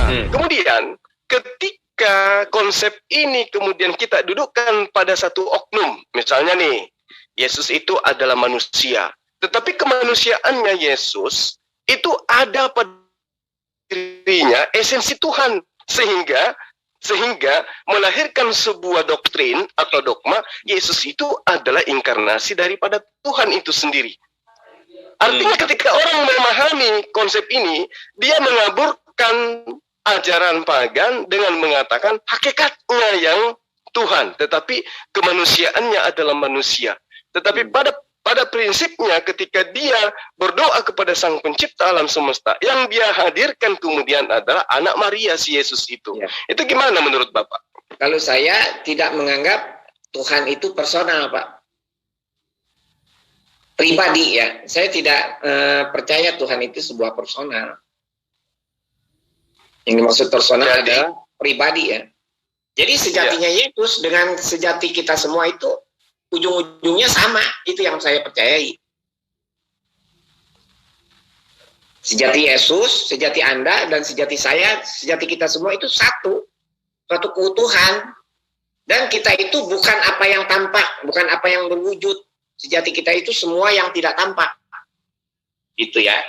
Kemudian ketika konsep ini kemudian kita dudukkan pada satu oknum, misalnya nih, Yesus itu adalah manusia, tetapi kemanusiaannya Yesus itu ada pada dirinya esensi Tuhan, sehingga melahirkan sebuah doktrin atau dogma Yesus itu adalah inkarnasi daripada Tuhan itu sendiri. Artinya ketika orang memahami konsep ini, dia mengaburkan ajaran pagan dengan mengatakan hakikatnya yang Tuhan, tetapi kemanusiaannya adalah manusia. Tetapi pada prinsipnya ketika dia berdoa kepada Sang Pencipta alam semesta, yang dia hadirkan kemudian adalah anak Maria si Yesus itu. Ya. Itu gimana menurut Bapak? Kalau saya tidak menganggap Tuhan itu personal, Pak. Pribadi ya, saya tidak percaya Tuhan itu sebuah personal. Yang dimaksud personal adalah pribadi ya. Jadi sejatinya Yesus dengan sejati kita semua itu ujung-ujungnya sama, itu yang saya percayai. Sejati Yesus, sejati Anda, dan sejati saya, sejati kita semua itu satu keutuhan. Dan kita itu bukan apa yang tampak, bukan apa yang berwujud. Sejati kita itu semua yang tidak tampak. Itu ya.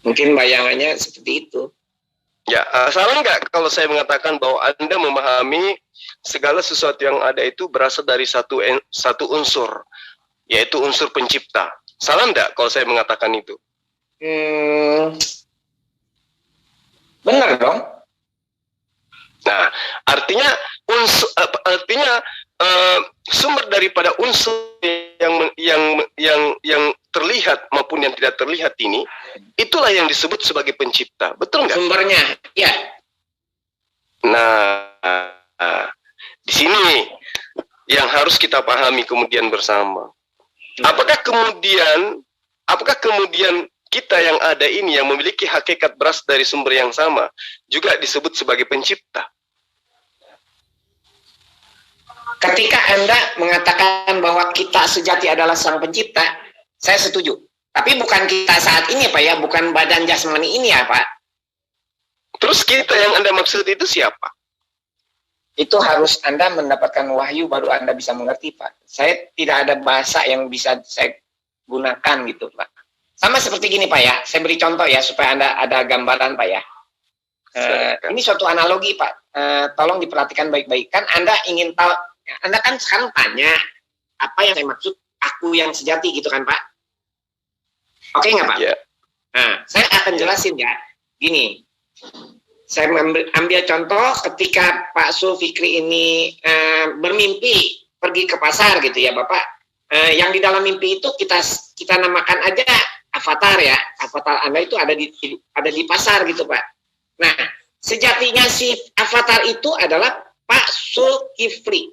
Mungkin bayangannya seperti itu. Ya, salah nggak kalau saya mengatakan bahwa Anda memahami segala sesuatu yang ada itu berasal dari satu unsur, yaitu unsur pencipta. Salah nggak kalau saya mengatakan itu? Benar dong. Nah, artinya sumber daripada unsur yang terlihat maupun yang tidak terlihat ini, itulah yang disebut sebagai pencipta. Betul nggak? Sumbernya, ya. Nah, di sini yang harus kita pahami kemudian bersama. Apakah kemudian kita yang ada ini yang memiliki hakikat berasal dari sumber yang sama juga disebut sebagai pencipta? Ketika Anda mengatakan bahwa kita sejati adalah Sang Pencipta, saya setuju. Tapi bukan kita saat ini, Pak ya, bukan badan jasmani ini ya, Pak. Terus kita yang Anda maksud itu siapa? Itu harus Anda mendapatkan wahyu baru Anda bisa mengerti, Pak. Saya tidak ada bahasa yang bisa saya gunakan gitu, Pak. Sama seperti gini, Pak ya. Saya beri contoh ya supaya Anda ada gambaran, Pak ya. Ini suatu analogi, Pak. Tolong diperhatikan baik-baik. Kan Anda ingin tahu, Anda kan sekarang tanya apa yang saya maksud aku yang sejati gitu kan, Pak? Oke nggak, Pak? Yeah. Nah, saya akan jelasin ya. Gini, saya ambil contoh ketika Pak Zulfikri ini bermimpi pergi ke pasar gitu ya, Bapak. Yang di dalam mimpi itu kita namakan aja avatar ya. Avatar Anda itu ada di pasar gitu, Pak. Nah, sejatinya si avatar itu adalah Pak Zulkifli.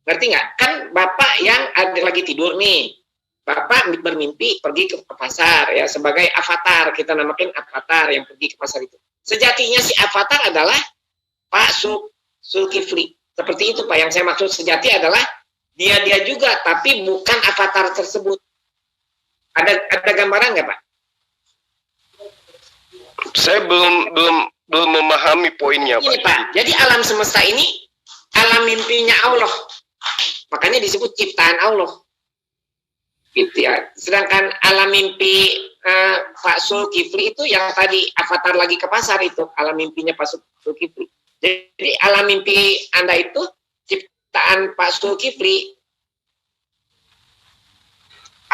Ngerti nggak? Kan Bapak yang ada lagi tidur nih. Bapak bermimpi pergi ke pasar ya sebagai avatar. Kita namakan avatar yang pergi ke pasar itu. Sejatinya si avatar adalah Pak Zulkifli. Seperti itu, Pak. Yang saya maksud sejati adalah dia juga, tapi bukan avatar tersebut. Ada gambaran nggak, Pak? Saya belum memahami poinnya, Pak. Ini, Pak. Jadi alam semesta ini alam mimpinya Allah. Makanya disebut ciptaan Allah. Gitu ya. Sedangkan alam mimpi Pak Zulkifli itu yang tadi avatar lagi ke pasar itu, alam mimpinya Pak Zulkifli. Jadi alam mimpi Anda itu ciptaan Pak Zulkifli.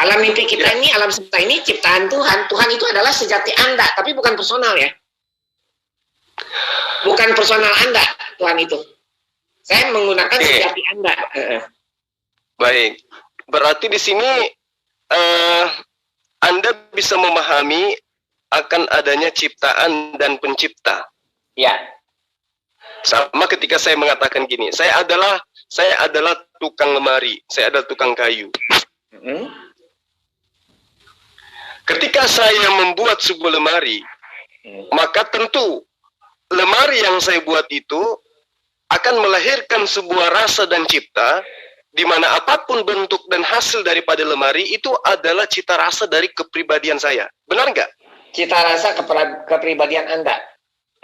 Alam mimpi kita ini, alam semesta ini ciptaan Tuhan. Tuhan itu adalah sejati Anda, tapi bukan personal ya. Bukan personal Anda, Tuhan itu. Saya menggunakan sejati Anda. Baik, berarti di sini Anda bisa memahami akan adanya ciptaan dan pencipta. Ya. Sama ketika saya mengatakan gini, saya adalah tukang lemari, saya adalah tukang kayu. Ketika saya membuat sebuah lemari, maka tentu lemari yang saya buat itu akan melahirkan sebuah rasa dan cipta, di mana apapun bentuk dan hasil daripada lemari itu adalah cita rasa dari kepribadian saya. Benar nggak? cita rasa kepribadian Anda.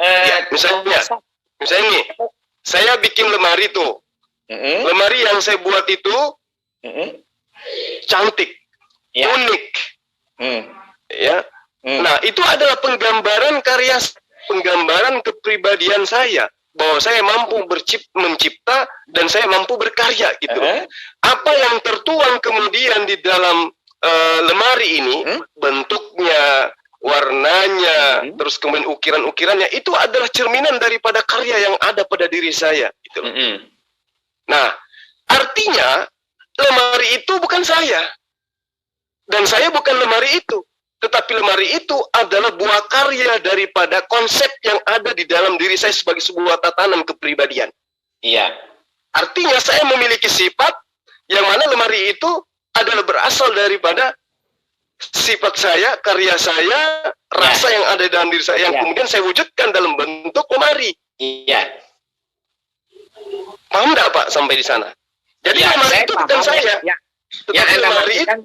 Ya, misalnya nih, saya bikin lemari tuh. Lemari yang saya buat itu cantik, unik. Ya. Nah, itu adalah penggambaran penggambaran kepribadian saya. Bahwa saya mampu mencipta dan saya mampu berkarya gitu. Apa yang tertuang kemudian di dalam lemari ini, bentuknya, warnanya, terus kemudian ukiran-ukirannya, itu adalah cerminan daripada karya yang ada pada diri saya gitu. Nah, artinya lemari itu bukan saya. Dan saya bukan lemari itu. Tetapi lemari itu adalah buah karya daripada konsep yang ada di dalam diri saya sebagai sebuah tatanan kepribadian. Iya. Artinya saya memiliki sifat yang mana lemari itu adalah berasal daripada sifat saya, karya saya, rasa yang ada dalam diri saya, yang kemudian saya wujudkan dalam bentuk lemari. Iya. Paham enggak Pak sampai di sana? Jadi lemari itu bukan saya. Yang Anda maksudkan,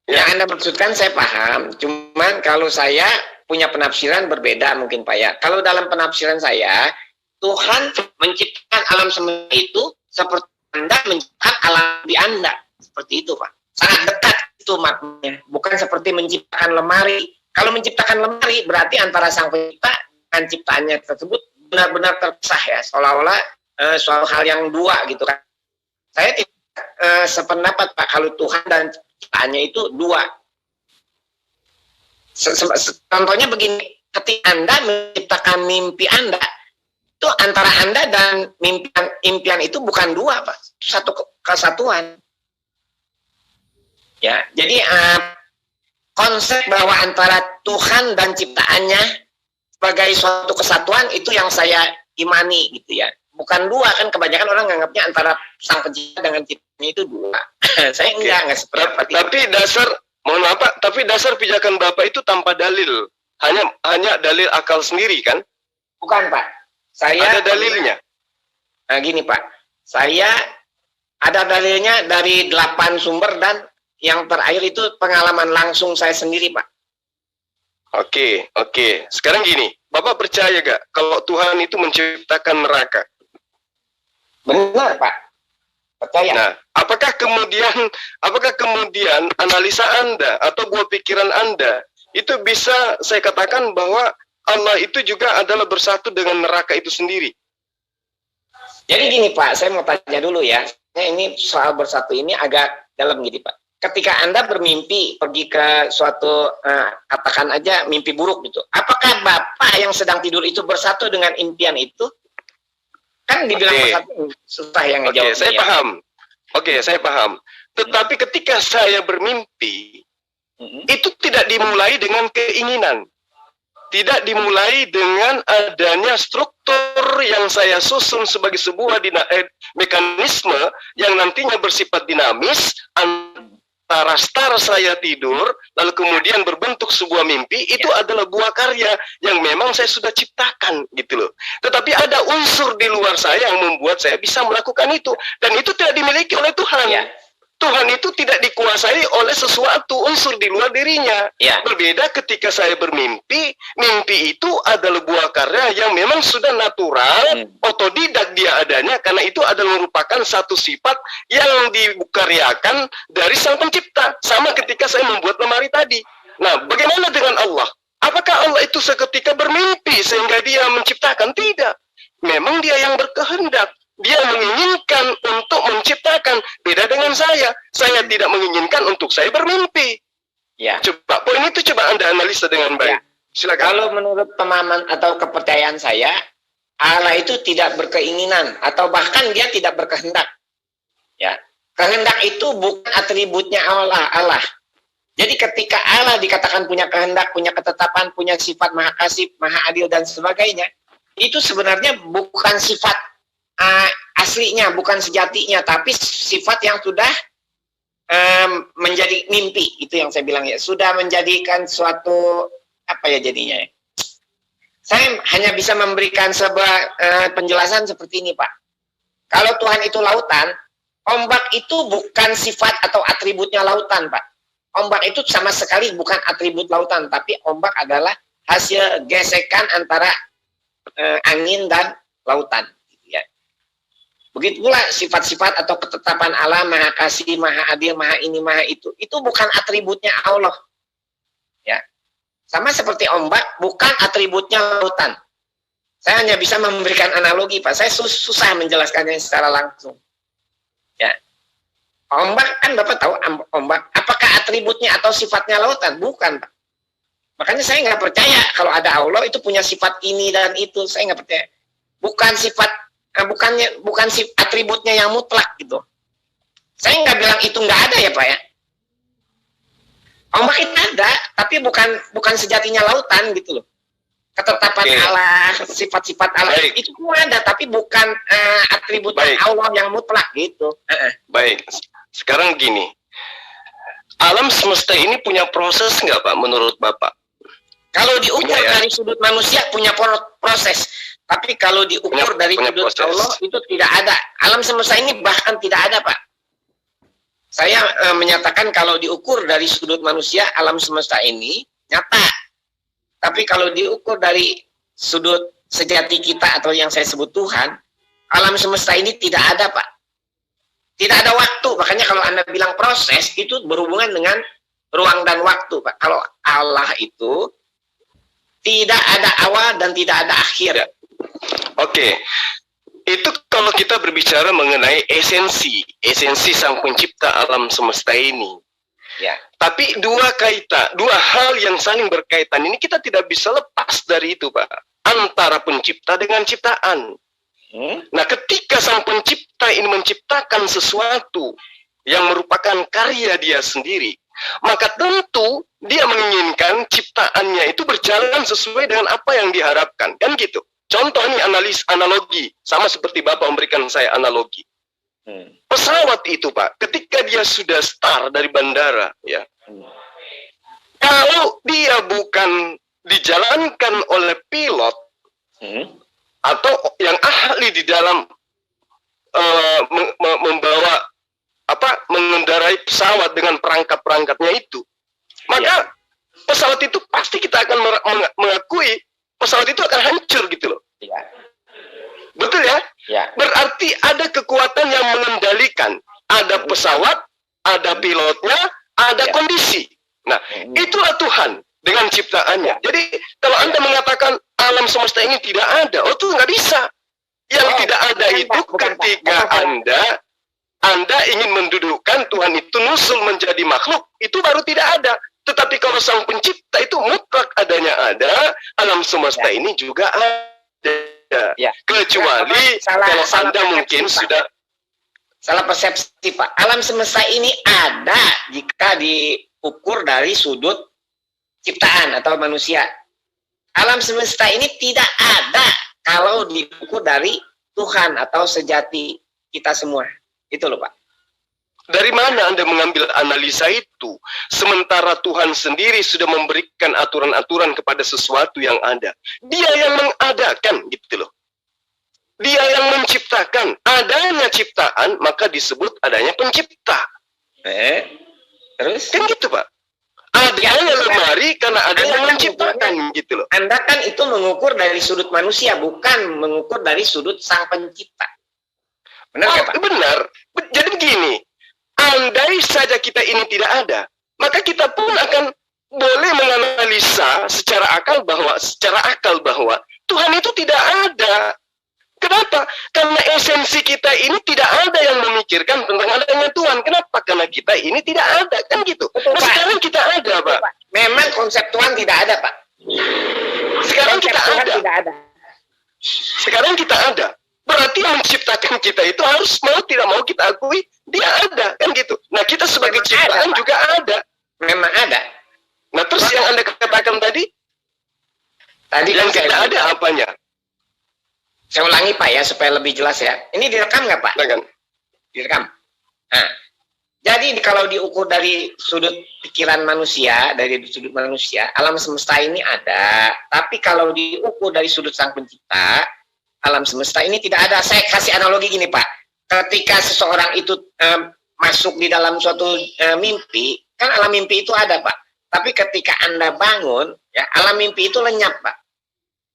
yang Anda maksudkan saya paham. Cuman kalau saya punya penafsiran berbeda mungkin Pak ya. Kalau dalam penafsiran saya, Tuhan menciptakan alam semesta itu seperti Anda menciptakan alam di Anda. Seperti itu Pak. Sangat dekat itu maknanya. Bukan seperti menciptakan lemari. Kalau menciptakan lemari berarti antara sang pencipta dan ciptaannya tersebut benar-benar terpisah ya. Seolah-olah suatu hal yang dua gitu kan. Saya tidak sependapat Pak kalau Tuhan dan ciptaannya itu dua. Contohnya begini, ketika Anda menciptakan mimpi Anda, itu antara Anda dan impian itu bukan dua Pak, satu kesatuan. Ya, jadi konsep bahwa antara Tuhan dan ciptaannya sebagai suatu kesatuan itu yang saya imani gitu ya. Bukan dua, kan kebanyakan orang nganggapnya antara sang pencipta dengan ciptanya itu dua. Saya enggak seperti itu. Tapi dasar, mohon maaf Pak, tapi dasar pijakan Bapak itu tanpa dalil. Hanya dalil akal sendiri kan? Bukan Pak. Saya ada dalilnya. Nah gini Pak, saya ada dalilnya dari 8 sumber dan yang terakhir itu pengalaman langsung saya sendiri Pak. Oke. Sekarang gini, Bapak percaya gak kalau Tuhan itu menciptakan neraka? Benar Pak, percaya. Nah, apakah kemudian analisa Anda atau buah pikiran Anda itu bisa saya katakan bahwa Allah itu juga adalah bersatu dengan neraka itu sendiri? Jadi gini Pak, saya mau tanya dulu ya. Ini soal bersatu ini agak dalam gini Pak. Ketika Anda bermimpi pergi ke suatu katakan aja mimpi buruk gitu, apakah Bapak yang sedang tidur itu bersatu dengan impian itu? Kan dibilang bersatu susah yang ngejawab. Saya paham. Tetapi ketika saya bermimpi, itu tidak dimulai dengan keinginan. Tidak dimulai dengan adanya struktur yang saya susun sebagai sebuah mekanisme yang nantinya bersifat dinamis antara star saya tidur, lalu kemudian berbentuk sebuah mimpi, itu adalah buah karya yang memang saya sudah ciptakan, gitu loh. Tetapi ada unsur di luar saya yang membuat saya bisa melakukan itu, dan itu tidak dimiliki oleh Tuhan. Tuhan itu tidak dikuasai oleh sesuatu unsur di luar dirinya. Berbeda ketika saya bermimpi, mimpi itu adalah buah karya yang memang sudah natural, otodidak dia adanya, karena itu adalah merupakan satu sifat yang dikaryakan dari sang pencipta. Sama ketika saya membuat lemari tadi. Nah, bagaimana dengan Allah? Apakah Allah itu seketika bermimpi sehingga dia menciptakan? Tidak. Memang dia yang berkehendak. Dia menginginkan untuk menciptakan. Beda dengan saya. Saya tidak menginginkan untuk saya bermimpi. Coba, poin itu coba Anda analisa dengan baik. Silakan. Kalau menurut pemahaman atau kepercayaan saya, Allah itu tidak berkeinginan atau bahkan dia tidak berkehendak. Kehendak itu bukan atributnya Allah. Jadi ketika Allah dikatakan punya kehendak, punya ketetapan, punya sifat maha kasih, maha adil dan sebagainya, itu sebenarnya bukan sifat aslinya, bukan sejatinya, tapi sifat yang sudah menjadi mimpi, itu yang saya bilang ya, sudah menjadikan suatu apa ya jadinya ya. Saya hanya bisa memberikan sebuah penjelasan seperti ini Pak. Kalau Tuhan itu lautan, ombak itu bukan sifat atau atributnya lautan Pak. ombak itu sama sekali bukan atribut lautan, tapi ombak adalah hasil gesekan antara angin dan lautan. Ya. Begitu pula sifat-sifat atau ketetapan Allah, maha kasih, maha adil, maha ini, maha itu bukan atributnya Allah. Ya. Sama seperti ombak, bukan atributnya lautan. Saya hanya bisa memberikan analogi, Pak. Saya susah menjelaskannya secara langsung. Ya. Ombak kan Bapak tahu ombak. Apakah atributnya atau sifatnya lautan? Bukan, Pak. Makanya saya nggak percaya kalau ada Allah itu punya sifat ini dan itu. Saya nggak percaya. Bukan sifat, bukan atributnya yang mutlak gitu. Saya nggak bilang itu nggak ada ya, Pak ya. Ombak itu ada, tapi bukan sejatinya lautan gitu loh. Ketetapan Allah, sifat-sifat Allah itu semua ada, tapi bukan atribut Allah yang mutlak gitu. Baik, sekarang gini, alam semesta ini punya proses nggak Pak menurut Bapak? Kalau diukur dari sudut manusia punya proses, tapi kalau diukur dari sudut Allah itu tidak ada. Alam semesta ini bahkan tidak ada, Pak. Saya menyatakan kalau diukur dari sudut manusia, alam semesta ini nyata. Tapi kalau diukur dari sudut sejati kita atau yang saya sebut Tuhan, alam semesta ini tidak ada, Pak. Tidak ada waktu. Makanya kalau Anda bilang proses, itu berhubungan dengan ruang dan waktu, Pak. Kalau Allah itu tidak ada awal dan tidak ada akhir. Oke. Itu kalau kita berbicara mengenai esensi sang pencipta alam semesta ini. Ya. Tapi dua hal yang saling berkaitan ini kita tidak bisa lepas dari itu, Pak. Antara pencipta dengan ciptaan. Nah, ketika sang pencipta ini menciptakan sesuatu yang merupakan karya dia sendiri, maka tentu dia menginginkan ciptaannya itu berjalan sesuai dengan apa yang diharapkan. Kan gitu. Contoh nih analogi, sama seperti Bapak memberikan saya analogi. Pesawat itu, Pak, ketika dia sudah start dari bandara, ya, kalau dia bukan dijalankan oleh pilot atau yang ahli di dalam mengendarai pesawat dengan perangkat-perangkatnya itu, maka pesawat itu pasti kita akan mengakui pesawat itu akan hancur gitu loh. Betul ya? Berarti ada kekuatan yang mengendalikan. Ada pesawat, ada pilotnya, ada kondisi. Nah, itulah Tuhan dengan ciptaannya. Jadi, kalau Anda mengatakan alam semesta ini tidak ada, itu nggak bisa. Yang tidak ada itu ketika Anda ingin mendudukkan Tuhan itu nusul menjadi makhluk, itu baru tidak ada. Tetapi kalau sang pencipta itu mutlak adanya ada, alam semesta ini juga ada. Kecuali kalau Anda mungkin sudah salah persepsi, Pak. Alam semesta ini ada jika diukur dari sudut ciptaan atau manusia. Alam semesta ini tidak ada kalau diukur dari Tuhan atau sejati kita semua. Itu loh, Pak. Dari mana Anda mengambil analisa itu? Sementara Tuhan sendiri sudah memberikan aturan-aturan kepada sesuatu yang ada. Dia yang mengadakan, gitu loh. Dia yang menciptakan. Adanya ciptaan, maka disebut adanya pencipta. Terus? Kan gitu, Pak. Adanya lemari karena ada yang menciptakan, gitu loh. Anda kan itu mengukur dari sudut manusia, bukan mengukur dari sudut sang pencipta. Benar, Pak? Benar. Jadi begini. Andai saja kita ini tidak ada, maka kita pun akan boleh menganalisa secara akal bahwa Tuhan itu tidak ada. Kenapa? Karena esensi kita ini tidak ada yang memikirkan tentang adanya Tuhan. Kenapa? Karena kita ini tidak ada, kan gitu. Nah, sekarang kita ada, Pak. Memang konsep Tuhan tidak ada, Pak. Sekarang kita ada. Sekarang kita ada. Berarti menciptakan kita itu harus mau tidak mau kita akui dia ada, kan gitu. Nah, kita sebagai ciptaan juga ada. Memang ada. Nah, terus yang Anda katakan tadi yang tidak ada apanya? Saya ulangi, Pak, ya, supaya lebih jelas ya. Ini direkam nggak, Pak? Direkam. Nah, jadi kalau diukur dari sudut pikiran manusia, dari sudut manusia, alam semesta ini ada. Tapi kalau diukur dari sudut sang pencipta, alam semesta ini tidak ada. Saya kasih analogi gini, Pak. Ketika seseorang itu masuk di dalam suatu mimpi, Kan alam mimpi itu ada, Pak. Tapi ketika Anda bangun, ya alam mimpi itu lenyap, Pak.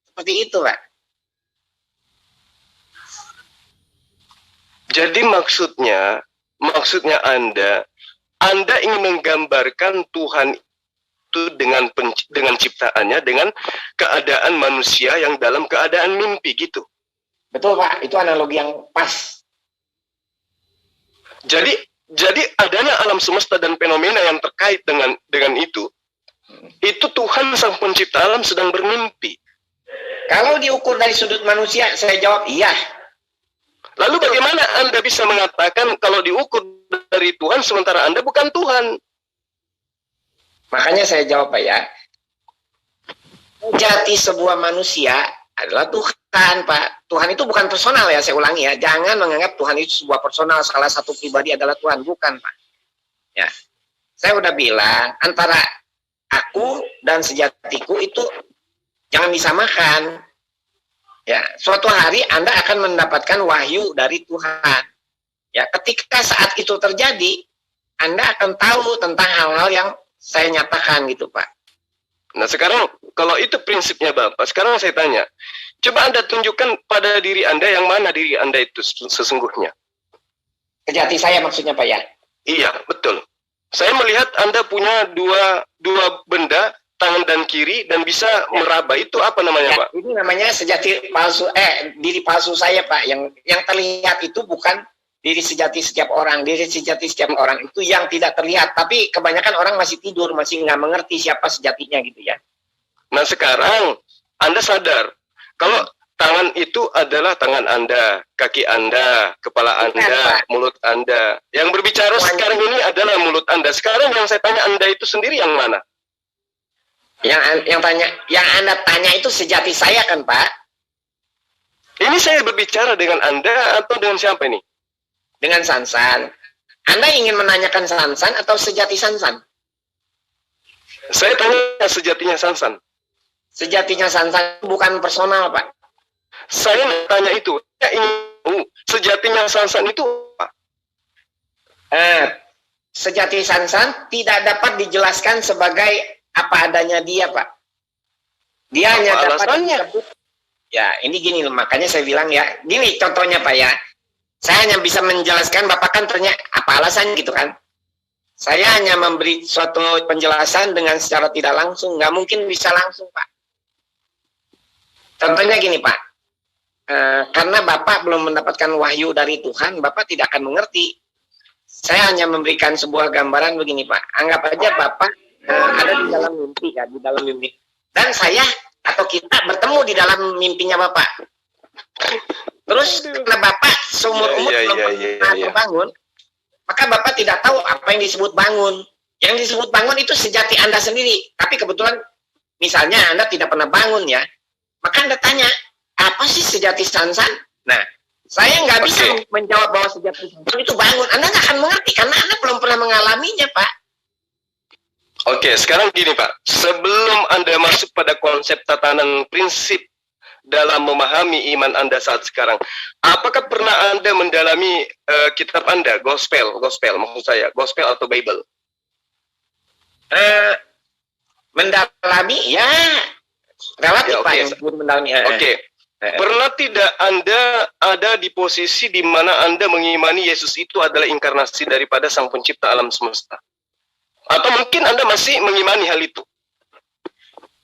Seperti itu, Pak. Jadi maksudnya Anda ingin menggambarkan Tuhan itu dengan ciptaannya, dengan keadaan manusia yang dalam keadaan mimpi gitu. Betul, Pak. Itu analogi yang pas. Jadi adanya alam semesta dan fenomena yang terkait dengan itu Tuhan sang pencipta alam sedang bermimpi. Kalau diukur dari sudut manusia, saya jawab iya. Lalu bagaimana Anda bisa mengatakan kalau diukur dari Tuhan sementara Anda bukan Tuhan? Makanya saya jawab, Pak, ya. Jati sebuah manusia adalah Tuhan, Pak. Tuhan itu bukan personal, ya, saya ulangi ya. Jangan menganggap Tuhan itu sebuah personal, salah satu pribadi adalah Tuhan. Bukan, Pak. Ya. Saya udah bilang, antara aku dan sejatiku itu jangan disamakan. Ya, suatu hari Anda akan mendapatkan wahyu dari Tuhan. Ya, ketika saat itu terjadi, Anda akan tahu tentang hal-hal yang saya nyatakan gitu, Pak. Nah, sekarang kalau itu prinsipnya Bapak, sekarang saya tanya, coba Anda tunjukkan pada diri Anda yang mana diri Anda itu sesungguhnya. Sejati saya maksudnya, Pak, ya? Iya, betul. Saya melihat Anda punya dua benda, tangan dan kiri, dan bisa meraba. Itu apa namanya, Ya, Pak? ini namanya sejati palsu, diri palsu saya, Pak. Yang terlihat itu bukan diri sejati setiap orang. Diri sejati setiap orang itu yang tidak terlihat. Tapi kebanyakan orang masih tidur, masih nggak mengerti siapa sejatinya gitu ya. Nah, sekarang Anda sadar kalau tangan itu adalah tangan Anda, kaki Anda, kepala Anda, mulut Anda. Yang berbicara sekarang ini adalah mulut Anda. Sekarang yang saya tanya Anda itu sendiri yang mana? Yang Anda tanya itu sejati saya kan, Pak? Ini saya berbicara dengan Anda atau dengan siapa ini? Dengan Sansan. Anda ingin menanyakan Sansan atau sejati Sansan? Saya tanya sejatinya Sansan. Sejatinya Sansan bukan personal, Pak. Saya tanya itu. Saya ingin tahu sejatinya Sansan itu apa? Sejati Sansan tidak dapat dijelaskan sebagai apa adanya dia, Pak. Dia hanya dapat disebut. Ya, ini gini loh, makanya saya bilang ya. Gini contohnya, Pak, ya. Saya hanya bisa menjelaskan, Bapak kan ternyata apa alasannya gitu kan. Saya hanya memberi suatu penjelasan dengan secara tidak langsung. Nggak mungkin bisa langsung, Pak. Contohnya gini, Pak. Karena Bapak belum mendapatkan wahyu dari Tuhan, Bapak tidak akan mengerti. Saya hanya memberikan sebuah gambaran begini, Pak. Anggap aja Bapak ada di dalam mimpi, ya, di dalam mimpi. Dan saya atau kita bertemu di dalam mimpinya Bapak. Terus karena Bapak seumur umur belum pernah terbangun, maka Bapak tidak tahu apa yang disebut bangun. Yang disebut bangun itu sejati Anda sendiri. Tapi kebetulan misalnya Anda tidak pernah bangun ya, maka Anda tanya, apa sih sejati Sansan? Nah, saya nggak bisa menjawab bahwa sejati Sansan itu bangun. Anda nggak akan mengerti karena Anda belum pernah mengalaminya, Pak. Oke, sekarang gini, Pak. Sebelum Anda masuk pada konsep tatanan prinsip dalam memahami iman Anda saat sekarang, apakah pernah Anda mendalami kitab Anda, gospel maksud saya, gospel atau Bible? Mendalami, ya relatif, ya, Pak. Mendalami. Oke. Pernah tidak Anda ada di posisi di mana Anda mengimani Yesus itu adalah inkarnasi daripada Sang Pencipta alam semesta? Atau mungkin Anda masih mengimani hal itu?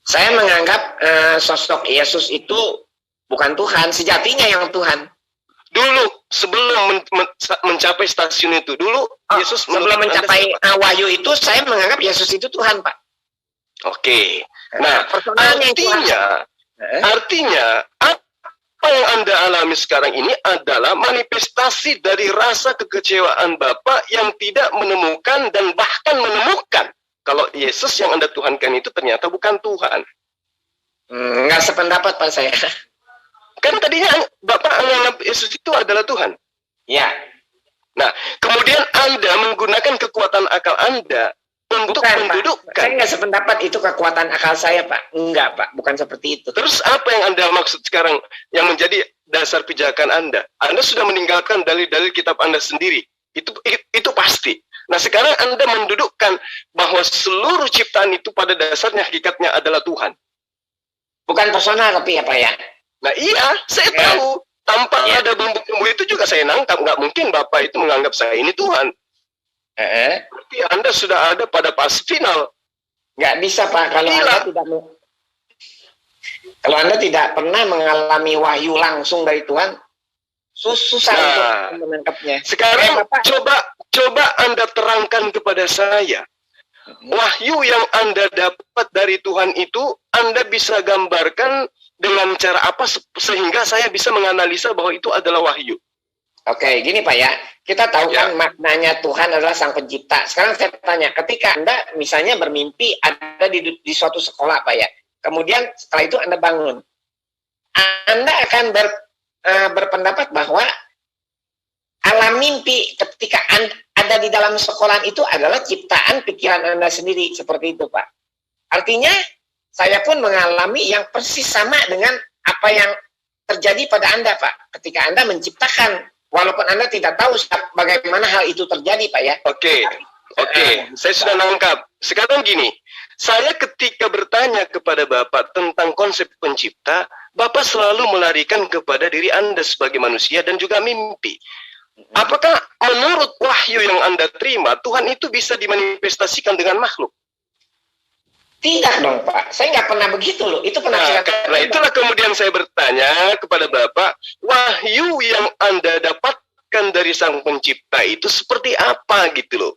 Saya menganggap sosok Yesus itu bukan Tuhan, sejatinya yang Tuhan. Dulu, sebelum mencapai stasiun itu, Yesus sebelum mencapai wahyu itu, saya menganggap Yesus itu Tuhan, Pak. Oke. Nah, artinya apa yang Anda alami sekarang ini adalah manifestasi dari rasa kekecewaan Bapak yang tidak menemukan dan bahkan menemukan kalau Yesus yang Anda tuhankan itu ternyata bukan Tuhan. Nggak sependapat, Pak, saya. Kan tadinya Bapak menganggap Yesus itu adalah Tuhan. Ya. Nah, kemudian Anda menggunakan kekuatan akal Anda untuk mendudukkan. Saya nggak sependapat itu kekuatan akal saya, Pak. Enggak, Pak. Bukan seperti itu. Terus apa yang Anda maksud sekarang yang menjadi dasar pijakan Anda? Anda sudah meninggalkan dalil-dalil kitab Anda sendiri. Itu pasti. Nah, sekarang Anda mendudukkan bahwa seluruh ciptaan itu pada dasarnya hakikatnya adalah Tuhan. Bukan personal tapi ya Pak ya? Nah iya, saya tahu. Tanpa ada bumbu-bumbu itu juga saya nangkap. Nggak mungkin Bapak itu menganggap saya ini Tuhan. Berarti Anda sudah ada pada fase final. Nggak bisa Pak, kalau Anda tidak pernah mengalami wahyu langsung dari Tuhan, susah untuk menangkapnya. Sekarang coba Anda terangkan kepada saya. Wahyu yang Anda dapat dari Tuhan itu Anda bisa gambarkan dengan cara apa sehingga saya bisa menganalisa bahwa itu adalah wahyu. Oke, gini Pak ya, kita tahu kan maknanya Tuhan adalah Sang Pencipta. Sekarang saya tanya, ketika Anda misalnya bermimpi ada di suatu sekolah Pak ya, kemudian setelah itu Anda bangun, Anda akan berpendapat bahwa alam mimpi ketika Anda ada di dalam sekolah itu adalah ciptaan pikiran Anda sendiri, seperti itu Pak. Artinya, saya pun mengalami yang persis sama dengan apa yang terjadi pada Anda Pak, ketika Anda menciptakan. Walaupun Anda tidak tahu bagaimana hal itu terjadi, Pak ya. Oke. Saya sudah nangkap. Sekarang gini, saya ketika bertanya kepada Bapak tentang konsep pencipta, Bapak selalu melarikan kepada diri Anda sebagai manusia dan juga mimpi. Apakah menurut wahyu yang Anda terima, Tuhan itu bisa dimanifestasikan dengan makhluk? Tidak dong Pak, saya nggak pernah begitu loh. Itu penafsiran. Karena itulah kemudian saya bertanya kepada Bapak, wahyu yang Anda dapatkan dari Sang Pencipta itu seperti apa gitu loh.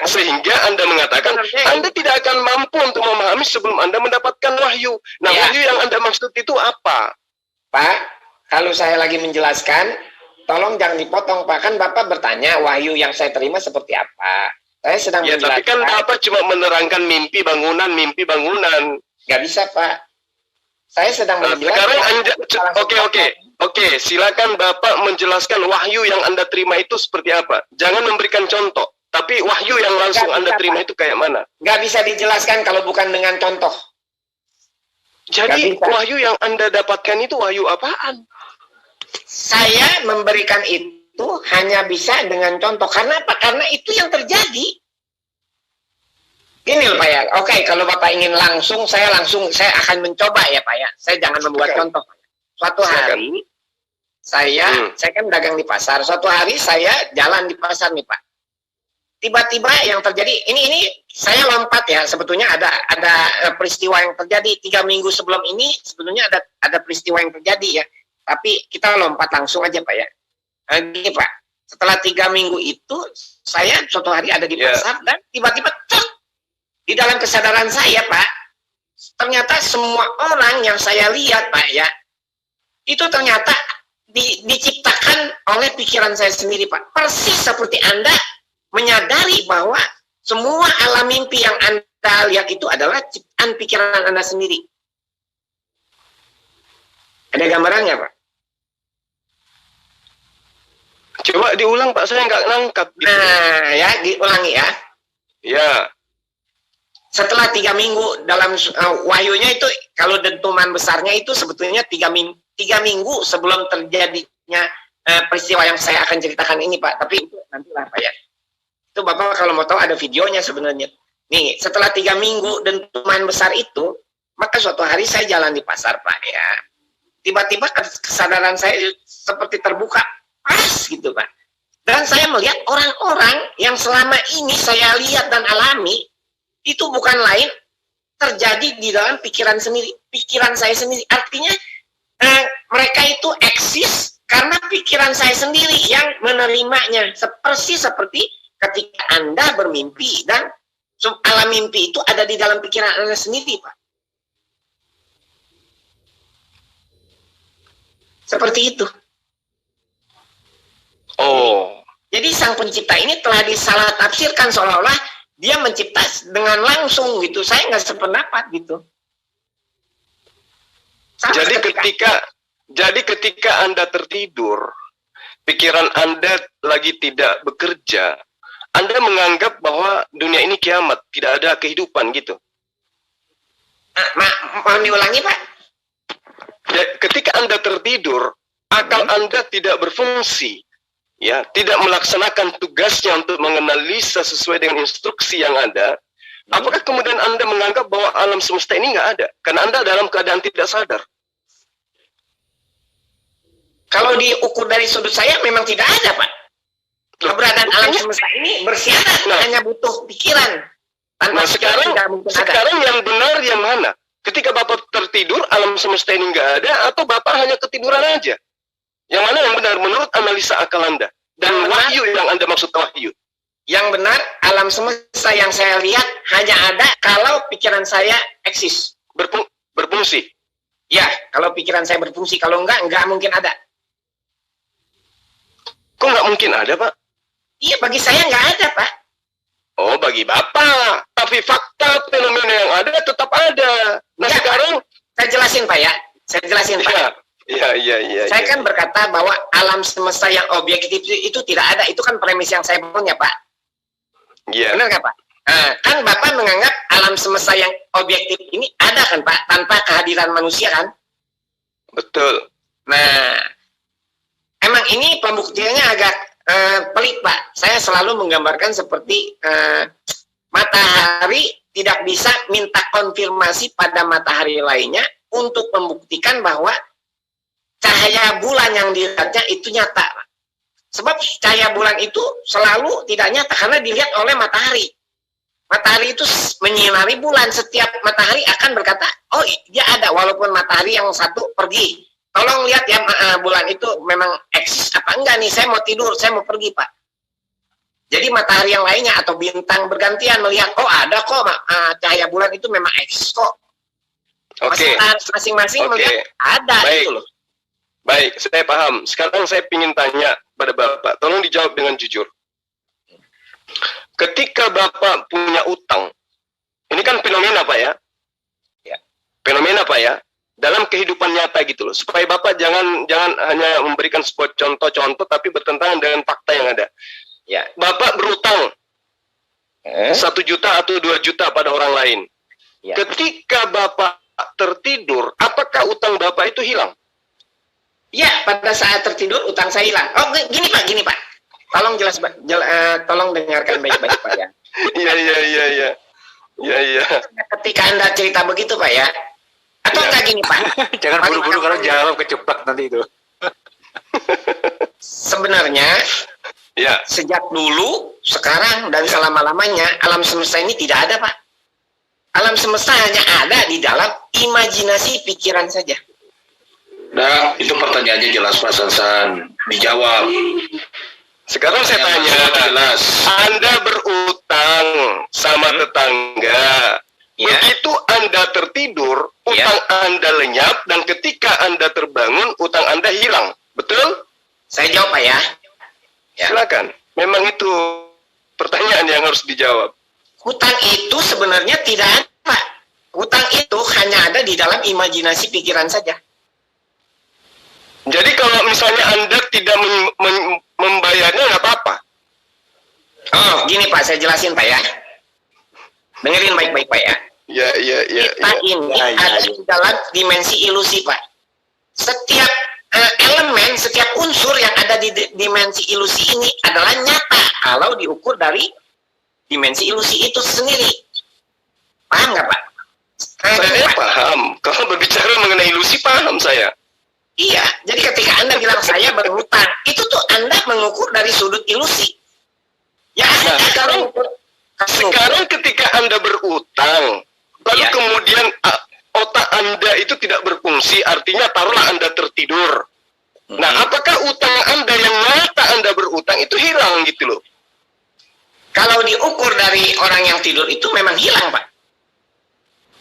Sehingga Anda mengatakan, Anda tidak akan mampu untuk memahami sebelum Anda mendapatkan wahyu. Nah, wahyu yang Anda maksud itu apa? Pak, kalau saya lagi menjelaskan, tolong jangan dipotong Pak. Kan Bapak bertanya, wahyu yang saya terima seperti apa? Saya sedang menjelaskan. Tapi kan Bapak cuma menerangkan mimpi bangunan. Nggak bisa, Pak. Saya sedang menjelaskan. Sekarang Oke, silakan Bapak menjelaskan wahyu yang Anda terima itu seperti apa. Jangan memberikan contoh, tapi wahyu yang langsung Anda terima itu kayak mana? Nggak bisa dijelaskan kalau bukan dengan contoh. Jadi wahyu yang Anda dapatkan itu wahyu apaan? Saya memberikan itu hanya bisa dengan contoh. Karena apa? Karena itu yang terjadi. Gini loh Pak ya. Oke, kalau Bapak ingin langsung, saya akan mencoba ya Pak ya. Saya jangan membuat contoh. Suatu hari, saya kan dagang di pasar. Suatu hari saya jalan di pasar nih Pak. Tiba-tiba yang terjadi, ini saya lompat ya. Sebetulnya ada peristiwa yang terjadi 3 minggu sebelum ini. Sebetulnya ada peristiwa yang terjadi ya. Tapi kita lompat langsung aja Pak ya. Gini Pak, setelah 3 minggu itu saya suatu hari ada di pasar dan tiba-tiba di dalam kesadaran saya Pak, ternyata semua orang yang saya lihat Pak ya, itu ternyata diciptakan oleh pikiran saya sendiri Pak. Persis seperti Anda menyadari bahwa semua alam mimpi yang Anda lihat itu adalah ciptaan pikiran Anda sendiri. Ada gambarannya Pak? Coba diulang Pak, saya nggak nangkap. Gitu. Nah, ya diulangi ya. Ya. Setelah 3 minggu dalam wahyunya itu, kalau dentuman besarnya itu sebetulnya 3 minggu sebelum terjadinya peristiwa yang saya akan ceritakan ini Pak. Tapi itu nantilah Pak ya. Itu Bapak kalau mau tahu ada videonya sebenarnya. Nih, setelah 3 minggu dentuman besar itu, maka suatu hari saya jalan di pasar Pak ya. Tiba-tiba kesadaran saya seperti terbuka. Pas gitu Pak. Dan saya melihat orang-orang yang selama ini saya lihat dan alami itu bukan lain terjadi di dalam pikiran saya sendiri. Artinya mereka itu eksis karena pikiran saya sendiri yang menerimanya. Persis seperti ketika Anda bermimpi dan alam mimpi itu ada di dalam pikiran Anda sendiri Pak. Seperti itu. Jadi Sang Pencipta ini telah disalah tafsirkan seolah-olah dia mencipta dengan langsung gitu. Saya nggak sependapat gitu. Jadi ketika Anda tertidur, pikiran Anda lagi tidak bekerja, Anda menganggap bahwa dunia ini kiamat, tidak ada kehidupan gitu. Mau diulangi Pak? Ketika Anda tertidur, akal Anda tidak berfungsi. ya, tidak melaksanakan tugasnya untuk menganalisa sesuai dengan instruksi yang ada, apakah kemudian Anda menganggap bahwa alam semesta ini nggak ada? Karena Anda dalam keadaan tidak sadar. Kalau diukur dari sudut saya memang tidak ada, Pak. Keberadaan alam semesta ini bersyarat hanya butuh pikiran. Tanpa sekarang yang benar yang mana? Ketika Bapak tertidur, alam semesta ini nggak ada, atau Bapak hanya ketiduran aja? Yang mana yang benar menurut analisa akal Anda? Dan wahyu yang Anda maksud wahyu? Yang benar, alam semesta yang saya lihat hanya ada kalau pikiran saya eksis. Berfungsi? Ya, kalau pikiran saya berfungsi. Kalau enggak mungkin ada. Kok nggak mungkin ada, Pak? Iya, bagi saya nggak ada, Pak. Oh, bagi Bapak. Tapi fakta fenomena yang ada tetap ada. Nah, ya, sekarang... Saya jelasin, Pak, ya. Saya jelasin, Pak. Iya. Saya kan berkata bahwa alam semesta yang objektif itu tidak ada. Itu kan premis yang saya punya, Pak. Iya. Benar nggak, Pak? Nah, kan Bapak menganggap alam semesta yang objektif ini ada kan, Pak? Tanpa kehadiran manusia, kan? Betul. Nah, emang ini pembuktiannya agak pelik, Pak. Saya selalu menggambarkan seperti matahari tidak bisa minta konfirmasi pada matahari lainnya untuk membuktikan bahwa cahaya bulan yang dilihatnya itu nyata. Sebab cahaya bulan itu selalu tidak nyata karena dilihat oleh matahari. Matahari itu menyinari bulan. Setiap matahari akan berkata, oh dia ada walaupun matahari yang satu pergi. Tolong lihat ya, bulan itu memang eksis apa enggak nih, saya mau tidur, saya mau pergi, Pak. Jadi matahari yang lainnya atau bintang bergantian melihat, oh ada kok cahaya bulan itu memang eksis kok. Oke. Masing-masing melihat ada. Baik. Gitu loh. Baik, saya paham. Sekarang saya ingin tanya pada Bapak, tolong dijawab dengan jujur. Ketika Bapak punya utang, ini kan fenomena, Pak, ya? Ya. Fenomena, Pak, ya? Dalam kehidupan nyata gitu loh, supaya Bapak jangan hanya memberikan sebuah contoh-contoh tapi bertentangan dengan fakta yang ada. Ya. Bapak berutang 1 juta atau 2 juta pada orang lain. Ya. Ketika Bapak tertidur, apakah utang Bapak itu hilang? Ya, pada saat tertidur utang saya hilang. Oh, gini Pak. Tolong tolong dengarkan baik-baik, Pak, ya. Iya. Ketika Anda cerita begitu, Pak, ya. Atau enggak gini, Pak? Jangan buru-buru kalau jawab keceplak nanti itu. Sebenarnya, ya, sejak dulu, sekarang, dan selama-lamanya, alam semesta ini tidak ada, Pak. Alam semesta hanya ada di dalam imajinasi pikiran saja. Nah, itu pertanyaannya jelas, Pak Sansan. Dijawab. Sekarang saya tanya, jelas. Anda berutang sama tetangga. Ya. Begitu Anda tertidur, utang Anda lenyap, dan ketika Anda terbangun, utang Anda hilang. Betul? Saya jawab, Pak, ya. Silakan. Memang itu pertanyaan yang harus dijawab. Hutang itu sebenarnya tidak ada, Pak. Hutang itu hanya ada di dalam imajinasi pikiran saja. Jadi kalau misalnya Anda tidak membayarnya, nggak apa-apa? Oh, gini Pak, saya jelasin, Pak, ya. Dengerin baik-baik, Pak, ya. Kita ini ada di dalam dimensi ilusi, Pak. Setiap elemen, setiap unsur yang ada di dimensi ilusi ini adalah nyata kalau diukur dari dimensi ilusi itu sendiri. Paham nggak, Pak? Saya paham. Kalau berbicara mengenai ilusi, paham saya. Iya, jadi ketika Anda bilang saya berhutang, itu tuh Anda mengukur dari sudut ilusi. Ya, sekarang ketika Anda berutang, lalu kemudian otak Anda itu tidak berfungsi, artinya taruhlah Anda tertidur. Nah, apakah utang Anda yang nyata Anda berutang itu hilang gitu loh? Kalau diukur dari orang yang tidur itu memang hilang, Pak.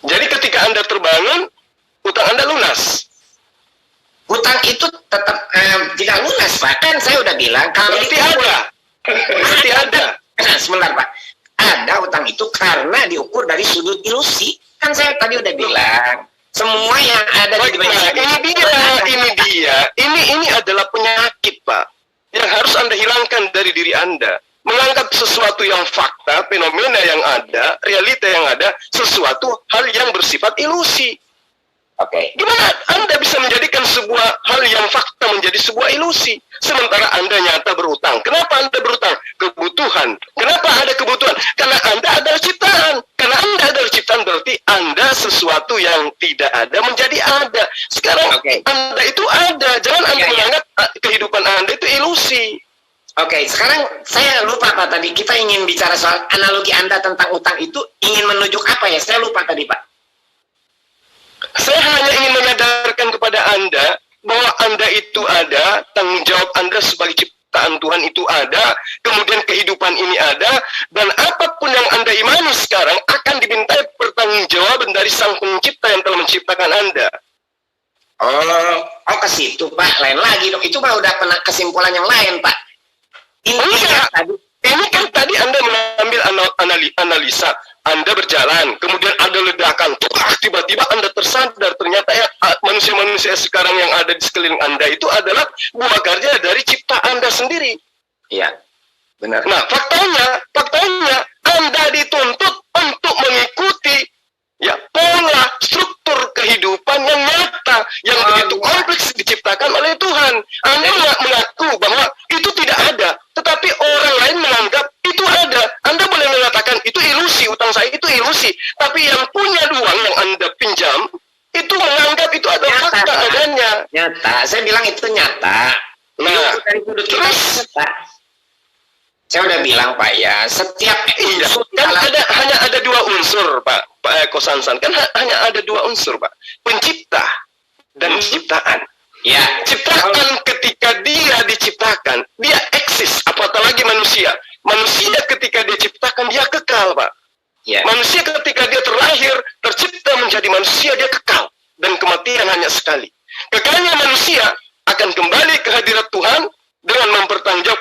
Jadi ketika Anda terbangun, utang Anda lunas. Hutang itu tetap tidak lunas, Pak. Kan saya udah bilang kalau Berarti ada. Sebentar, Pak. Ada hutang itu karena diukur dari sudut ilusi. Kan saya tadi udah bilang semua yang ada di ini adalah penyakit, Pak, yang harus Anda hilangkan dari diri Anda. Menganggap sesuatu yang fakta, fenomena yang ada, realita yang ada, sesuatu hal yang bersifat ilusi. Oke. Gimana Anda bisa menjadikan sebuah hal yang fakta menjadi sebuah ilusi? Sementara Anda nyata berutang. Kenapa Anda berutang? Kebutuhan. Kenapa ada kebutuhan? Karena Anda adalah ciptaan. Karena Anda adalah ciptaan berarti Anda sesuatu yang tidak ada menjadi ada. Sekarang Anda itu ada. Jangan Anda menganggap kehidupan Anda itu ilusi. Oke, sekarang saya lupa Pak tadi. Kita ingin bicara soal analogi Anda tentang utang itu ingin menunjuk apa ya? Saya lupa tadi Pak. Saya hanya ingin menyadarkan kepada Anda bahwa Anda itu ada, tanggung jawab Anda sebagai ciptaan Tuhan itu ada, kemudian kehidupan ini ada, dan apapun yang Anda imani sekarang akan dimintai pertanggungjawaban dari Sang Pencipta yang telah menciptakan Anda. Oh ke situ Pak, lain lagi dong. Itu mah udah pernah kesimpulan yang lain Pak. Ini kan tadi Anda mengambil analisa. Anda berjalan, kemudian ada ledakan, tiba-tiba Anda tersadar ternyata manusia-manusia sekarang yang ada di sekeliling Anda itu adalah buah karya dari cipta Anda sendiri. Iya, benar. Nah, faktanya Anda dituntut untuk mengikuti pola struktur kehidupan yang nyata, yang begitu kompleks diciptakan oleh Tuhan. Anda mengaku bahwa itu tidak ada, tetapi orang lain menganggap itu ada. Anda boleh mengatakan itu ilusi, utang saya itu ilusi, tapi yang punya uang yang Anda pinjam itu menganggap itu adalah fakta adanya. Nyata, saya bilang itu nyata. Nah, terus saya udah bilang Pak ya, setiap kan hanya ada dua unsur Pak Eko Sansan, kan hanya ada dua unsur Pak, pencipta dan ciptaan. Ya, ciptaan ketika dia diciptakan, dia eksis, apatah lagi manusia. Manusia ketika dia ciptakan, dia kekal, Pak. Ya. Manusia ketika dia terlahir, tercipta menjadi manusia, dia kekal. Dan kematian hanya sekali. Kekalnya manusia akan kembali ke hadirat Tuhan dengan mempertanggungjawab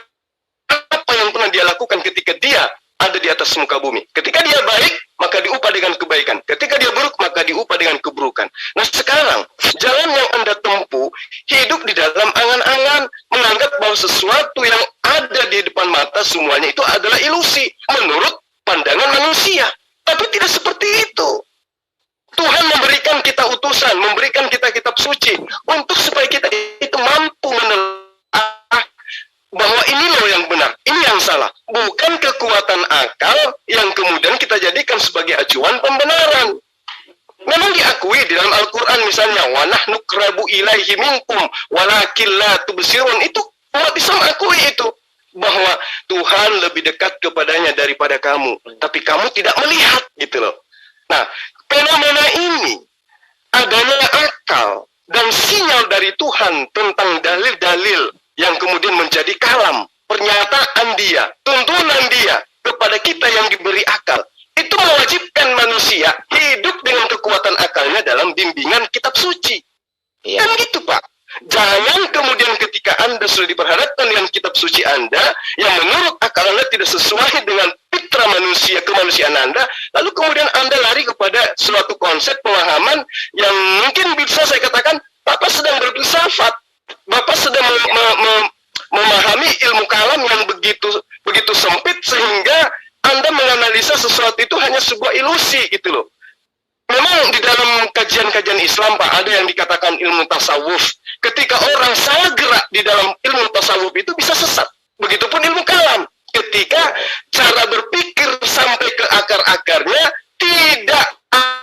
apa yang pernah dia lakukan ketika dia ada di atas muka bumi. Ketika dia baik, maka diupah dengan kebaikan. Ketika dia buruk, maka diupah dengan keburukan. Nah sekarang, jalan yang Anda tempuh, hidup di dalam angan-angan, menganggap bahwa sesuatu yang ada di depan mata semuanya itu adalah ilusi, menurut pandangan manusia. Tapi tidak seperti itu. Tuhan memberikan kita utusan, memberikan kita kitab suci, untuk supaya kita itu mampu menelaah bahwa ini loh yang benar, ini yang salah. Bukan kekuatan akal yang kemudian kita jadikan sebagai acuan pembenaran. Memang diakui di dalam Al-Quran misalnya, wa nahnu qrabu ilaihi minkum walakin la tubsirun. Itu umat Islam akui itu, bahwa Tuhan lebih dekat kepadanya daripada kamu, tapi kamu tidak melihat gitu loh. Nah, fenomena ini adanya akal dan sinyal dari Tuhan tentang dalil-dalil yang kemudian menjadi kalam, pernyataan dia, tuntunan dia kepada kita yang diberi akal. Itu mewajibkan manusia hidup dengan kekuatan akalnya dalam bimbingan kitab suci. Ya. Kan gitu Pak. Jangan kemudian ketika Anda sudah diperhadapkan dengan kitab suci Anda, yang menurut akal Anda tidak sesuai dengan fitrah manusia, kemanusiaan Anda, lalu kemudian Anda lari kepada suatu konsep pemahaman yang mungkin bisa saya katakan, Bapak sedang berfilsafat. Bapak sedang memahami ilmu kalam yang begitu sempit sehingga Anda menganalisa sesuatu itu hanya sebuah ilusi gitu loh. Memang di dalam kajian-kajian Islam Pak ada yang dikatakan ilmu tasawuf. Ketika orang salah gerak di dalam ilmu tasawuf itu bisa sesat. Begitupun ilmu kalam. Ketika cara berpikir sampai ke akar-akarnya tidak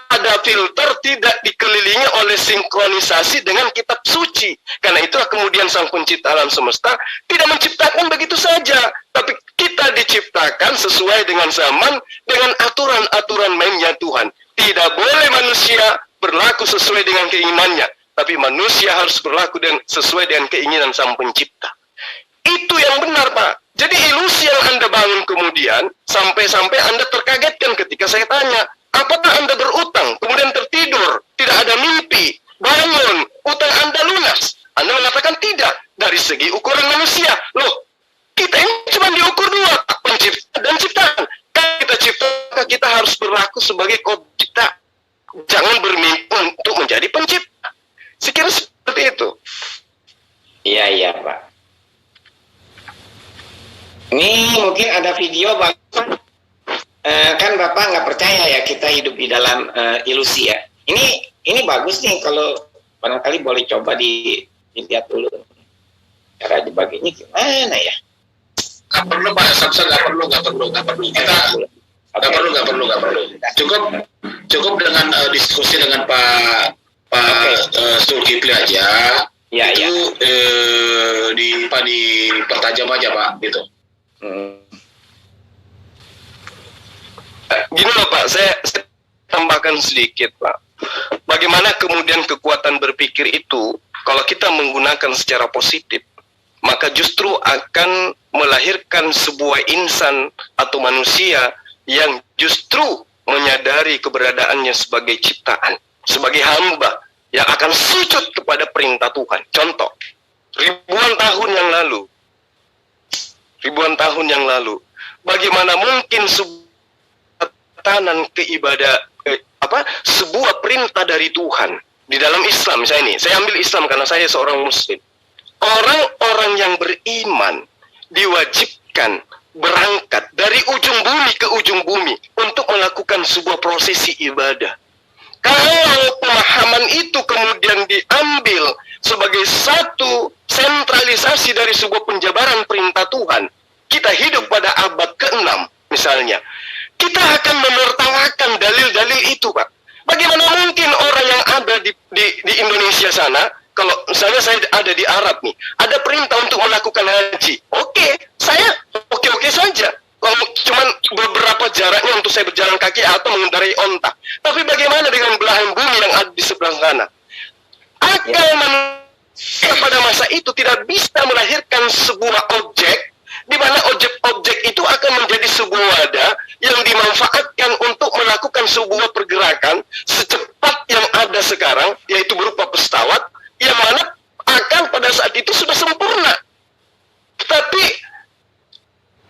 ada filter, tidak dikelilingi oleh sinkronisasi dengan kitab suci. Karena itulah kemudian Sang Pencipta alam semesta tidak menciptakan begitu saja, tapi kita diciptakan sesuai dengan zaman, dengan aturan-aturan mainnya Tuhan. Tidak boleh manusia berlaku sesuai dengan keinginannya, tapi manusia harus berlaku sesuai dengan keinginan Sang Pencipta. Itu yang benar Pak. Jadi ilusi yang Anda bangun kemudian, sampai-sampai Anda terkagetkan ketika saya tanya, apakah Anda berutang, kemudian tertidur, tidak ada mimpi, bangun, utang Anda lunas? Anda mengatakan tidak, dari segi ukuran manusia. Loh, kita ini cuma diukur dua, pencipta dan ciptaan. Kan kita cipta, kita harus berlaku sebagai pencipta. Jangan bermimpi untuk menjadi pencipta. Sekiranya seperti itu. Iya Pak. Ini mungkin ada video Bapak. Kan Bapak nggak percaya ya kita hidup di dalam ilusi ya. ini bagus nih kalau barangkali boleh coba dilihat dulu cara dibaginya gimana ya. Nggak perlu Pak Samsa, nggak perlu kita nggak perlu. Cukup dengan diskusi dengan Pak Zulkifli aja. Ya, itu dipertajam aja Pak gitu. Gini loh Pak, saya tambahkan sedikit Pak. Bagaimana kemudian kekuatan berpikir itu kalau kita menggunakan secara positif, maka justru akan melahirkan sebuah insan atau manusia yang justru menyadari keberadaannya sebagai ciptaan, sebagai hamba yang akan sujud kepada perintah Tuhan. Contoh, ribuan tahun yang lalu, bagaimana mungkin sebuah tatanan sebuah perintah dari Tuhan di dalam Islam. Misalnya ini, saya ambil Islam karena saya seorang Muslim. Orang-orang yang beriman diwajibkan berangkat dari ujung bumi ke ujung bumi untuk melakukan sebuah prosesi ibadah. Kalau pemahaman itu kemudian diambil sebagai satu sentralisasi dari sebuah penjabaran perintah Tuhan, kita hidup pada abad ke-6 misalnya, kita akan menertawakan dalil-dalil itu, Pak. Bagaimana mungkin orang yang ada di Indonesia sana, kalau misalnya saya ada di Arab nih, ada perintah untuk melakukan haji. Saya oke saja. Kalau cuman beberapa jaraknya untuk saya berjalan kaki atau mengendarai onta. Tapi bagaimana dengan belahan bumi yang ada di sebelah sana? Akal manusia pada masa itu tidak bisa melahirkan sebuah objek, di mana objek-objek itu akan menjadi sebuah wadah yang dimanfaatkan untuk melakukan sebuah pergerakan secepat yang ada sekarang, yaitu berupa pesawat, yang mana akal pada saat itu sudah sempurna. Tapi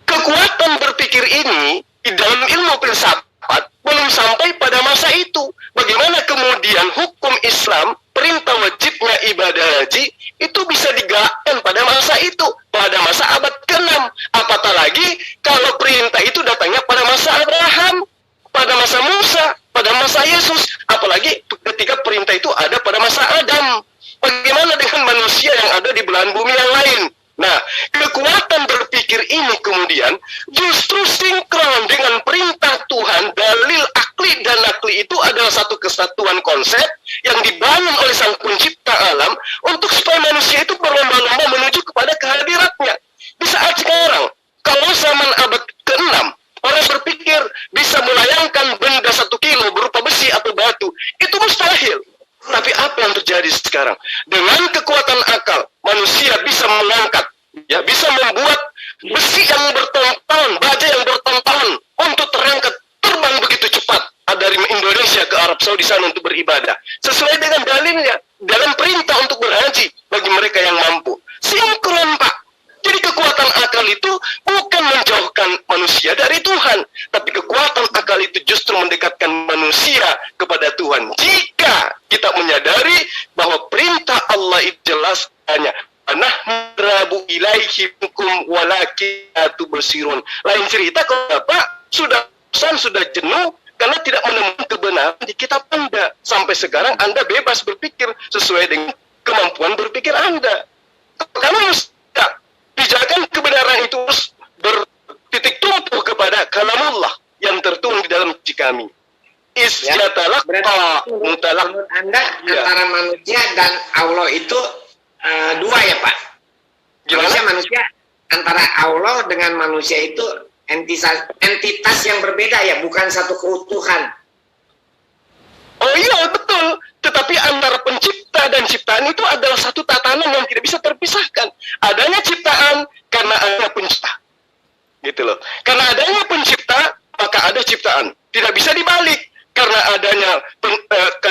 kekuatan berpikir ini di dalam ilmu filsafat belum sampai pada masa itu. Bagaimana kemudian hukum Islam, perintah wajibnya ibadah haji, itu bisa digalakkan pada masa itu, pada masa abad ke-6. Apatah lagi kalau perintah itu datangnya pada masa Abraham, pada masa Musa, pada masa Yesus, apalagi ketika perintah itu ada pada masa Adam. Bagaimana dengan manusia yang ada di belahan bumi yang lain? Nah, kekuatan berpikir ini kemudian justru sinkron dengan perintah Tuhan. Dalil akli dan nakli itu adalah satu kesatuan konsep yang dibangun oleh Sang Pencipta alam untuk supaya manusia itu berlomba-lomba menuju kepada kehadiratnya. Di saat sekarang, kalau zaman abad ke-6, orang berpikir bisa melayangkan benda 1 kilo berupa besi atau batu, itu mustahil. Tapi apa yang terjadi sekarang? Dengan kekuatan akal, manusia bisa mengangkat, bisa membuat besi yang bertonton, baja yang bertonton untuk terbang begitu cepat dari Indonesia ke Arab Saudi sana untuk beribadah. Sesuai dengan dalilnya, dalam perintah untuk berhaji bagi mereka yang mampu. Sinkron, Pak. Jadi kekuatan akal itu bukan menjauhkan manusia dari Tuhan, tapi kekuatan akal itu justru mendekatkan manusia kepada Tuhan. Jika kita menyadari bahwa perintah Allah itu jelas hanya nahrabu ilaihi minkum walakinatu bersirun. Lain cerita kalau Bapak sudah jenuh karena tidak menemukan kebenaran di kitab Anda. Sampai sekarang Anda bebas berpikir sesuai dengan kemampuan berpikir Anda. Kalau dijaga kebenaran itu bertitik tumpu kepada kalamullah yang tertuang di dalam hati kami. Isyatalaq mutalaq. Menurut Anda antara manusia dan Allah itu dua ya Pak? Manusia antara Allah dengan manusia itu entitas yang berbeda ya, bukan satu keutuhan. Oh iya betul. Tetapi antara pencipta dan ciptaan itu adalah satu tatanan yang tidak bisa terpisahkan. Adanya ciptaan karena ada pencipta. Gitu loh. Karena adanya pencipta, maka ada ciptaan. Tidak bisa dibalik. Karena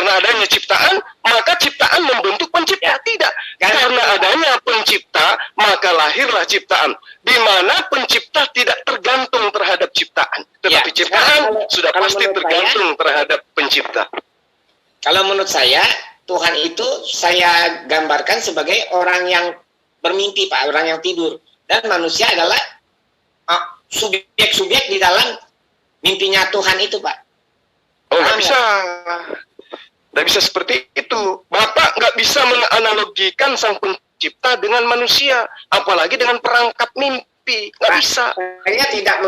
adanya ciptaan, maka ciptaan membentuk pencipta. Tidak. Karena adanya pencipta, maka lahirlah ciptaan. Di mana pencipta tidak tergantung terhadap ciptaan. Tetapi ciptaan sudah pasti tergantung terhadap pencipta. Kalau menurut saya, Tuhan itu saya gambarkan sebagai orang yang bermimpi, Pak, orang yang tidur. Dan manusia adalah subjek-subjek di dalam mimpinya Tuhan itu, Pak. Oh, nggak bisa. Tidak bisa seperti itu. Bapak nggak bisa menganalogikan sang pencipta dengan manusia, apalagi dengan perangkap mimpi. Nggak bisa. Saya tidak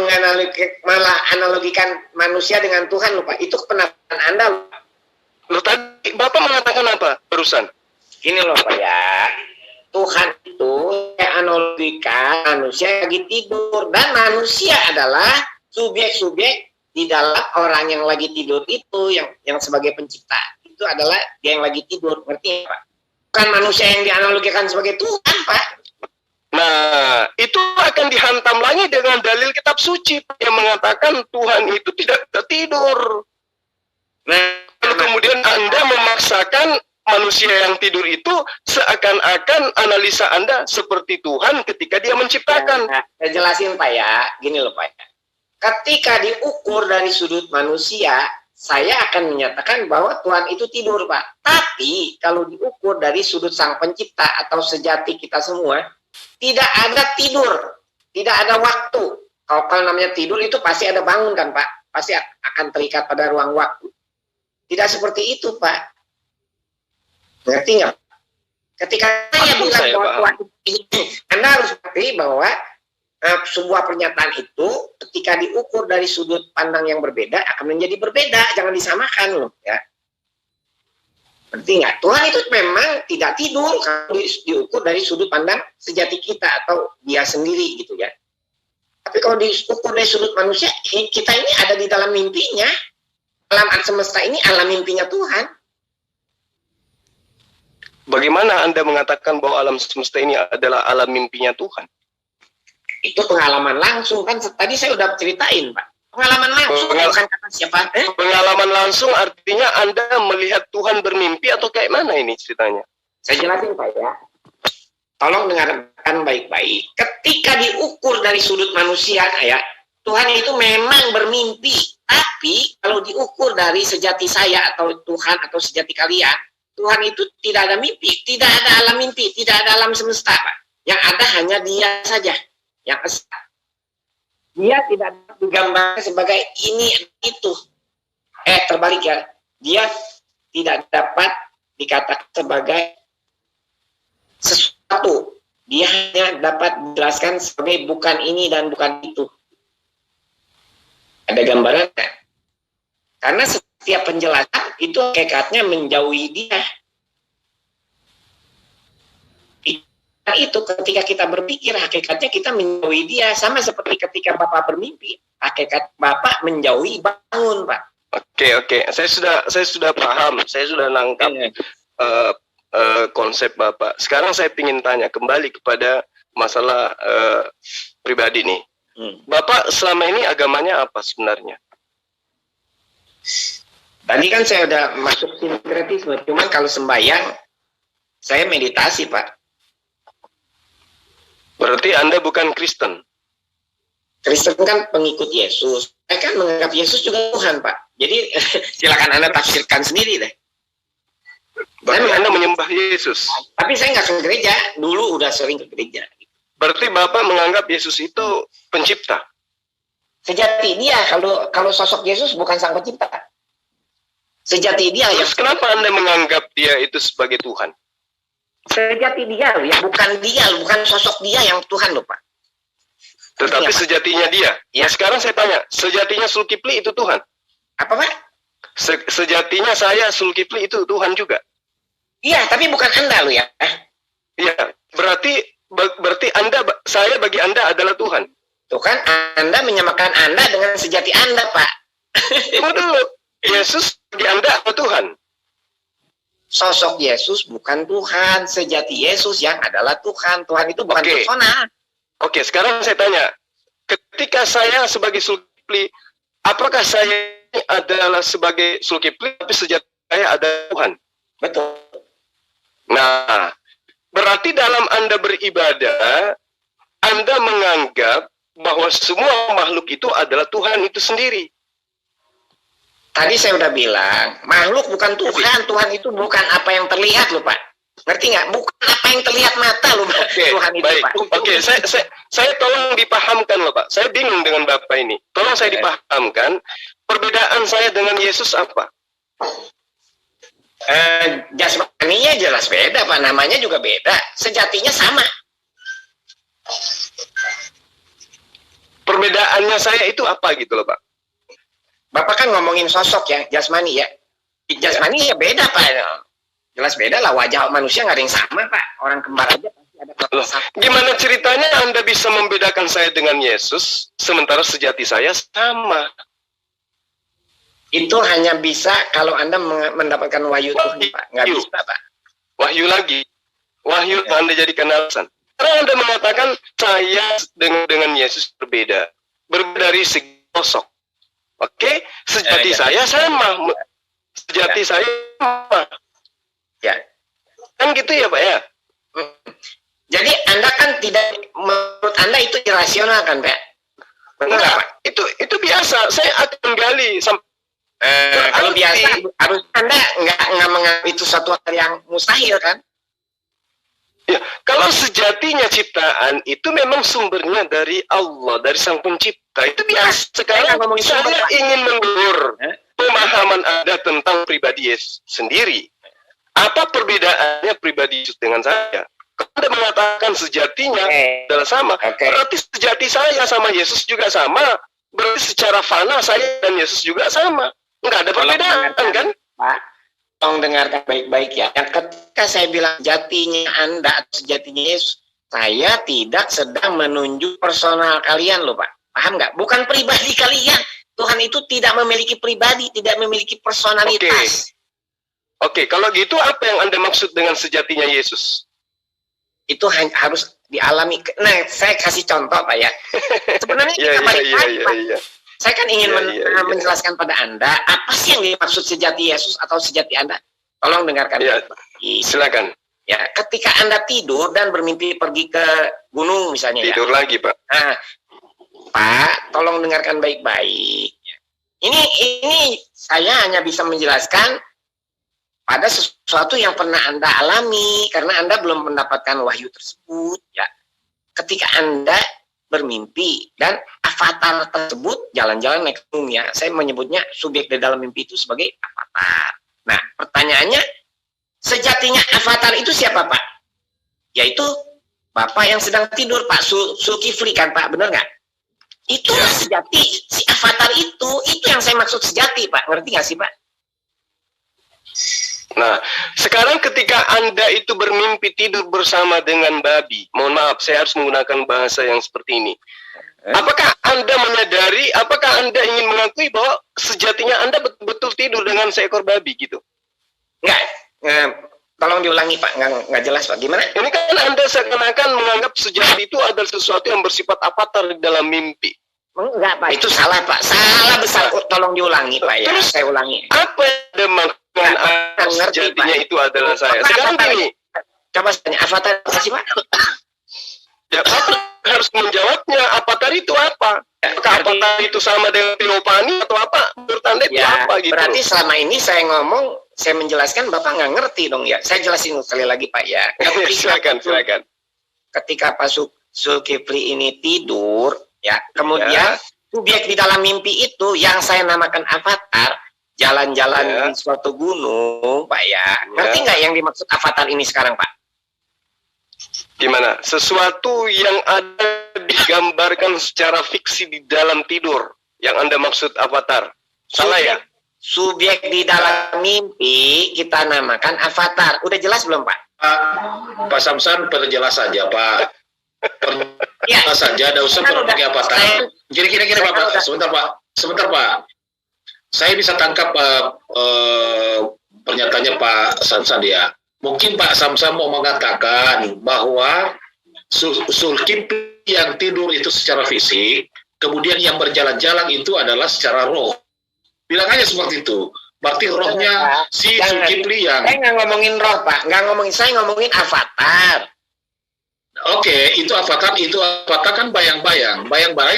malah analogikan manusia dengan Tuhan, lupa. Itu penafsiran Anda, lupa. Loh, tadi Bapak mengatakan apa barusan? Gini loh Pak ya, Tuhan itu analogikan manusia lagi tidur, dan manusia adalah subjek-subjek di dalam orang yang lagi tidur itu, yang sebagai pencipta. Itu adalah dia yang lagi tidur, ngerti ya Pak? Bukan manusia yang dianalogikan sebagai Tuhan, Pak. Nah, itu akan dihantam lagi dengan dalil kitab suci yang mengatakan Tuhan itu tidak tidur. Nah, kemudian Anda memaksakan manusia yang tidur itu seakan-akan analisa Anda seperti Tuhan ketika dia menciptakan. Nah, saya jelasin Pak ya, gini loh Pak ya. Ketika diukur dari sudut manusia, saya akan menyatakan bahwa Tuhan itu tidur, Pak. Tapi kalau diukur dari sudut sang pencipta atau sejati kita semua, tidak ada tidur, tidak ada waktu. Kalau namanya tidur itu pasti ada bangun kan, Pak? Pasti akan terikat pada ruang waktu. Tidak seperti itu, Pak. Ngerti nggak? Ketika saya bilang bahwa Tuhan itu, Anda harus mengerti bahwa sebuah pernyataan itu ketika diukur dari sudut pandang yang berbeda akan menjadi berbeda, jangan disamakan loh ya. Ngerti nggak? Tuhan itu memang tidak tidur kalau diukur dari sudut pandang sejati kita atau dia sendiri gitu ya. Tapi kalau diukur dari sudut manusia, kita ini ada di dalam mimpinya. Alam semesta ini alam mimpinya Tuhan. Bagaimana Anda mengatakan bahwa alam semesta ini adalah alam mimpinya Tuhan? Itu pengalaman langsung kan, tadi saya udah ceritain Pak. Pengalaman langsung, bukan kata siapa. Pengalaman langsung artinya Anda melihat Tuhan bermimpi atau kayak mana ini ceritanya? Saya jelasin Pak ya. Tolong dengarkan baik-baik. Ketika diukur dari sudut manusia ya, Tuhan itu memang bermimpi. Tapi kalau diukur dari sejati saya atau Tuhan atau sejati kalian, Tuhan itu tidak ada mimpi, tidak ada alam mimpi, tidak ada alam semesta Pak. Yang ada hanya dia saja. Yang esa. Dia tidak digambarkan sebagai ini itu. Terbalik ya. Dia tidak dapat dikatakan sebagai sesuatu. Dia hanya dapat dijelaskan sebagai bukan ini dan bukan itu. Ada gambarannya. Karena setiap penjelasan itu hakikatnya menjauhi dia. Itu ketika kita berpikir hakikatnya kita menjauhi dia, sama seperti ketika Bapak bermimpi hakikat Bapak menjauhi bangun Pak. Oke, saya sudah paham, saya sudah nangkap konsep Bapak. Sekarang saya ingin tanya kembali kepada masalah pribadi nih. Bapak selama ini agamanya apa sebenarnya? Tadi kan saya udah masuk sinkretisme, cuman kalau sembahyang saya meditasi Pak. Berarti Anda bukan Kristen? Kristen kan pengikut Yesus. Saya kan menganggap Yesus juga Tuhan, Pak. Jadi silakan Anda tafsirkan sendiri deh. Berarti Anda menyembah Yesus? Tapi saya nggak ke gereja. Dulu udah sering ke gereja. Berarti Bapak menganggap Yesus itu pencipta? Sejati dia. Kalau sosok Yesus bukan sang pencipta. Sejati dia. Terus kenapa Anda menganggap dia itu sebagai Tuhan? Sejati dia loh ya, bukan sosok dia yang Tuhan loh Pak. Tetapi sejatinya dia. Ya. Nah, sekarang saya tanya, sejatinya Zulkifli itu Tuhan? Apa Pak? Sejatinya saya Zulkifli itu Tuhan juga? Iya, tapi bukan Anda loh ya. Iya, berarti saya bagi Anda adalah Tuhan. Tuh kan, Anda menyamakan Anda dengan sejati Anda Pak. Tunggu dulu, Yesus bagi Anda apa Tuhan? Sosok Yesus bukan Tuhan, sejati Yesus yang adalah Tuhan. Tuhan itu bukan personal. Oke, sekarang saya tanya, ketika saya sebagai Zulkifli, apakah saya adalah sebagai Zulkifli, tapi sejati saya ada Tuhan? Betul. Nah, berarti dalam Anda beribadah, Anda menganggap bahwa semua makhluk itu adalah Tuhan itu sendiri. Tadi saya udah bilang, makhluk bukan Tuhan. Tuhan itu bukan apa yang terlihat loh Pak. Ngerti nggak? Bukan apa yang terlihat mata loh Pak. Tuhan itu baik. Pak. Oke, saya tolong dipahamkan loh Pak. Saya bingung dengan Bapak ini. Tolong saya dipahamkan, perbedaan saya dengan Yesus apa? Jasmaninya jelas beda, Pak. Namanya juga beda. Sejatinya sama. Perbedaannya saya itu apa gitu loh, Pak? Bapak kan ngomongin sosok ya, jasmani ya. Jasmani ya beda, Pak. Jelas beda lah, wajah manusia nggak ada yang sama, Pak. Orang kembar aja pasti ada Loh, gimana ceritanya Anda bisa membedakan saya dengan Yesus, sementara sejati saya sama? Itu hanya bisa kalau Anda mendapatkan wahyu Tuhan, Pak. Nggak bisa, Pak. Wahyu lagi. Wahyu Anda jadikan alasan. Karena Anda mengatakan saya dengan Yesus berbeda. Berbeda dari segi sosok. Oke? Sejati saya sama. Sejati saya sama. Ya. Kan gitu ya, Pak ya? Jadi Anda kan tidak, menurut Anda itu irasional kan, Pak? Benar, Enggak, Pak? itu biasa. Saya akan gali sampai kalau biasa harus Anda nggak menganggap itu suatu hal yang mustahil kan? ya, kalau sejatinya ciptaan itu memang sumbernya dari Allah, dari Sang Pencipta. Itu biasa. Sekarang saya ingin mengukur pemahaman Anda tentang pribadi Yesus sendiri. Apa perbedaannya pribadi Yesus dengan saya? Kalau Anda mengatakan sejatinya adalah sama, berarti sejati saya sama Yesus juga sama. Berarti secara fana saya dan Yesus juga sama. Enggak ada perbedaan kan? Pak, tolong dengarkan baik-baik ya. Yang ketika saya bilang jatinya Anda atau sejatinya Yesus, saya tidak sedang menunjuk personal kalian loh, Pak. Paham nggak? Bukan pribadi kalian. Tuhan itu tidak memiliki pribadi, tidak memiliki personalitas. Oke, kalau gitu apa yang Anda maksud dengan sejatinya Yesus? Itu harus dialami. Nah, saya kasih contoh, Pak ya. Sebenarnya kita balik lagi, Pak. Saya kan ingin menjelaskan pada Anda apa sih yang dimaksud sejati Yesus atau sejati Anda. Tolong dengarkan. Silakan. Ya, ketika Anda tidur dan bermimpi pergi ke gunung misalnya. Tidur lagi, Pak. Nah, Pak, tolong dengarkan baik-baik. Ini saya hanya bisa menjelaskan pada sesuatu yang pernah Anda alami karena Anda belum mendapatkan wahyu tersebut. Ya, ketika Anda bermimpi dan avatar tersebut jalan-jalan naik gunung ya. Saya menyebutnya subjek di dalam mimpi itu sebagai avatar. Nah, pertanyaannya sejatinya avatar itu siapa, Pak? Yaitu Bapak yang sedang tidur, Pak Zulkifli kan, Pak? Benar nggak? Itu sejati, si avatar itu yang saya maksud sejati, Pak. Ngerti nggak sih, Pak? Nah, sekarang ketika Anda itu bermimpi tidur bersama dengan babi, mohon maaf, saya harus menggunakan bahasa yang seperti ini. Apakah Anda menyadari, apakah Anda ingin mengakui bahwa sejatinya Anda betul-betul tidur dengan seekor babi gitu? Enggak, tolong diulangi, Pak, nggak jelas, Pak. Gimana? Ini kan Anda seakan-akan menganggap sejati itu adalah sesuatu yang bersifat avatar di dalam mimpi. Enggak, Pak, itu salah, Pak. Salah besar. Tolong diulangi, Pak ya. Terus saya ulangi. Apa yang maksudnya sejatinya itu adalah saya? Sekarang gini. Coba tanya, avatar apa sih, Pak? Ya, Bapak harus menjawabnya. Avatar itu apa? Apakah avatar itu sama dengan Teopani atau apa? Menurut Anda itu apa gitu? Berarti selama ini saya ngomong, saya menjelaskan, Bapak nggak ngerti dong ya. Saya jelasin sekali lagi, Pak ya. Silakan. Ketika Pak Zulkifli ini tidur, ya, kemudian subjek di dalam mimpi itu yang saya namakan avatar, jalan-jalan di suatu gunung, Pak ya. Ngerti nggak yang dimaksud avatar ini sekarang, Pak? Gimana? Sesuatu yang ada digambarkan secara fiksi di dalam tidur, yang Anda maksud avatar. Salah ya? Subjek di dalam mimpi kita namakan avatar. Udah jelas belum, Pak? Pak Samsan, perjelas saja, Pak. Perjelas saja, ada usah pakai avatar. Gini, Pak. Sebentar, Pak. Saya bisa tangkap pernyataannya Pak Samsan ya. Mungkin Pak Samsan mau mengatakan bahwa Zulkifli yang tidur itu secara fisik, kemudian yang berjalan-jalan itu adalah secara roh. Bilang aja seperti itu. Berarti rohnya si Zulkifli yang... Saya nggak ngomongin roh, Pak. Saya ngomongin avatar. Oke, itu avatar kan bayang-bayang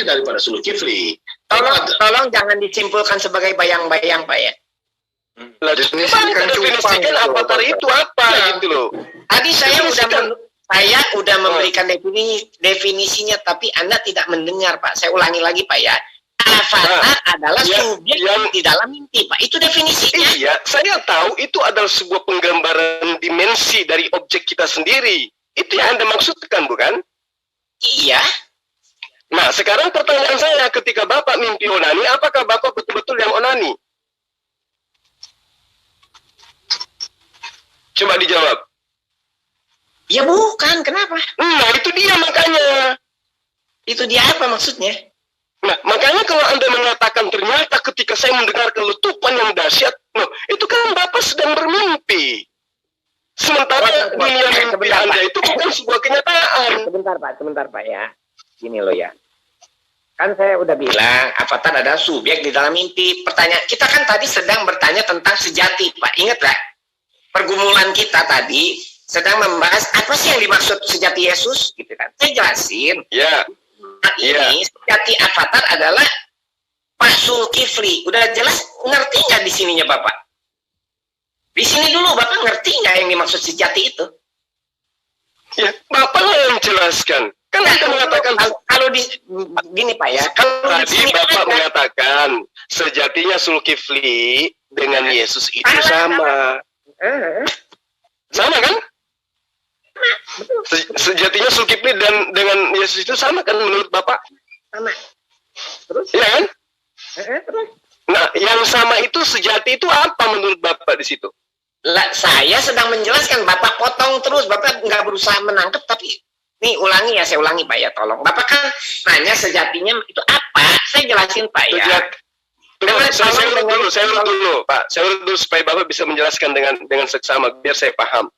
daripada Zulkifli. Tolong jangan disimpulkan sebagai bayang-bayang, Pak ya. Definisikan avatar itu apa gitu loh. Tadi saya udah memberikan definisinya, tapi Anda tidak mendengar, Pak. Saya ulangi lagi, Pak ya. Avatar adalah ya, subjek yang di dalam mimpi, Pak. Itu definisinya. iya, saya tahu itu adalah sebuah penggambaran dimensi dari objek kita sendiri. Itu yang Anda maksudkan, bukan? Iya. Nah, sekarang pertanyaan saya, ketika Bapak mimpi onani, apakah Bapak betul-betul yang onani? Coba dijawab. Ya bukan, kenapa? Nah, itu dia makanya. Itu dia apa maksudnya? Nah, makanya kalau Anda mengatakan ternyata ketika saya mendengarkan letupan yang dahsyat, no, itu kan Bapak sedang bermimpi. Sementara dunia mimpi Anda itu bukan sebuah kenyataan. Sebentar Pak ya. Gini loh ya. Kan saya udah bilang, avatar adalah subjek di dalam mimpi. Pertanyaan, kita kan tadi sedang bertanya tentang sejati, Pak. Ingat nggak? Pergumulan kita tadi sedang membahas apa sih yang dimaksud sejati Yesus, gitu kan? Saya jelasin. Ya. Nah, ini sejati avatar adalah Pak Zulkifli. Udah jelas ngerti nggak di sininya Bapak? Di sini dulu Bapak ngerti nggak yang dimaksud sejati itu? Ya, Bapak lah yang jelaskan. Kan Anda mengatakan kalau di gini Pak ya. Kalau di tadi sini Bapak ada, mengatakan sejatinya Zulkifli dengan Yesus itu sama. Sama kan? Sejatinya Zulkifli dan dengan Yesus itu sama kan menurut Bapak? sama. Terus? Iya kan? Terus? Nah, yang sama itu sejati itu apa menurut Bapak di situ? Lah, saya sedang menjelaskan, Bapak potong terus, Bapak nggak berusaha menangkap, tapi nih ulangi ya, saya ulangi Pak ya, tolong. Bapak kan nanya sejatinya itu apa? Saya jelasin Pak ya. Saya urut dulu, Pak. Saya urut dulu supaya Bapak bisa menjelaskan dengan seksama biar saya paham.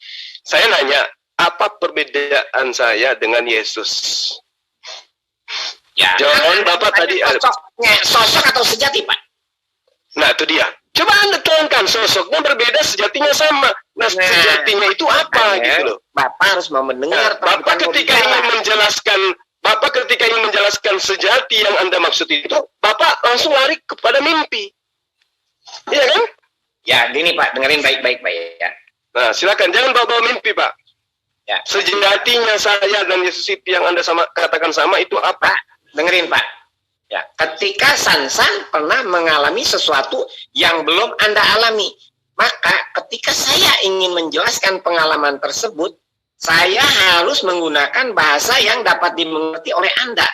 Saya nanya, apa perbedaan saya dengan Yesus? Ya, jawaban Bapak tadi sosok atau sejati, Pak? Nah, itu dia. Coba Anda terangkan, sosoknya berbeda, sejatinya sama. Nah, sejatinya itu apa gitu loh. Bapak harus mau mendengar. Nah, Bapak ketika ingin menjelaskan sejati yang Anda maksud itu, Bapak langsung lari kepada mimpi. Iya kan? Ya, gini Pak, dengerin baik-baik Pak ya. Nah, silakan jangan bawa-bawa mimpi, Pak. Ya. Sejatinya saya dan Yesus itu yang Anda katakan sama itu apa? Dengerin Pak. Ya, ketika Sansan pernah mengalami sesuatu yang belum Anda alami, maka ketika saya ingin menjelaskan pengalaman tersebut, saya harus menggunakan bahasa yang dapat dimengerti oleh Anda.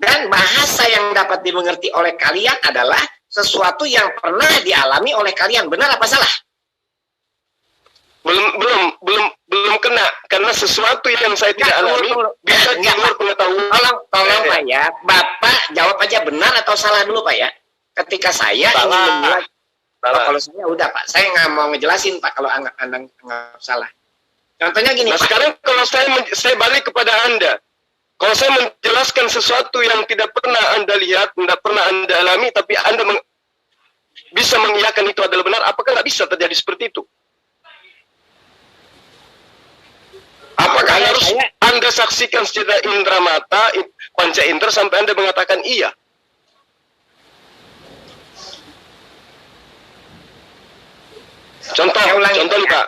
Dan bahasa yang dapat dimengerti oleh kalian adalah sesuatu yang pernah dialami oleh kalian. Benar apa salah? Belum kena, karena sesuatu yang saya tidak alami bisa di luar pengetahuan. Tolong Pak ya, Bapak jawab aja benar atau salah dulu Pak ya. Ketika saya ingin menjelaskan, kalau saya udah Pak, saya nggak mau ngejelasin Pak kalau Anda nggak salah. Contohnya gini. Nah, Pak. Sekarang kalau saya balik kepada Anda, kalau saya menjelaskan sesuatu yang tidak pernah Anda lihat, tidak pernah Anda alami, tapi Anda bisa mengiyakan itu adalah benar, apakah nggak bisa terjadi seperti itu? Apakah harus Anda saksikan secara indera mata, panca indera sampai Anda mengatakan iya? Contoh Pak.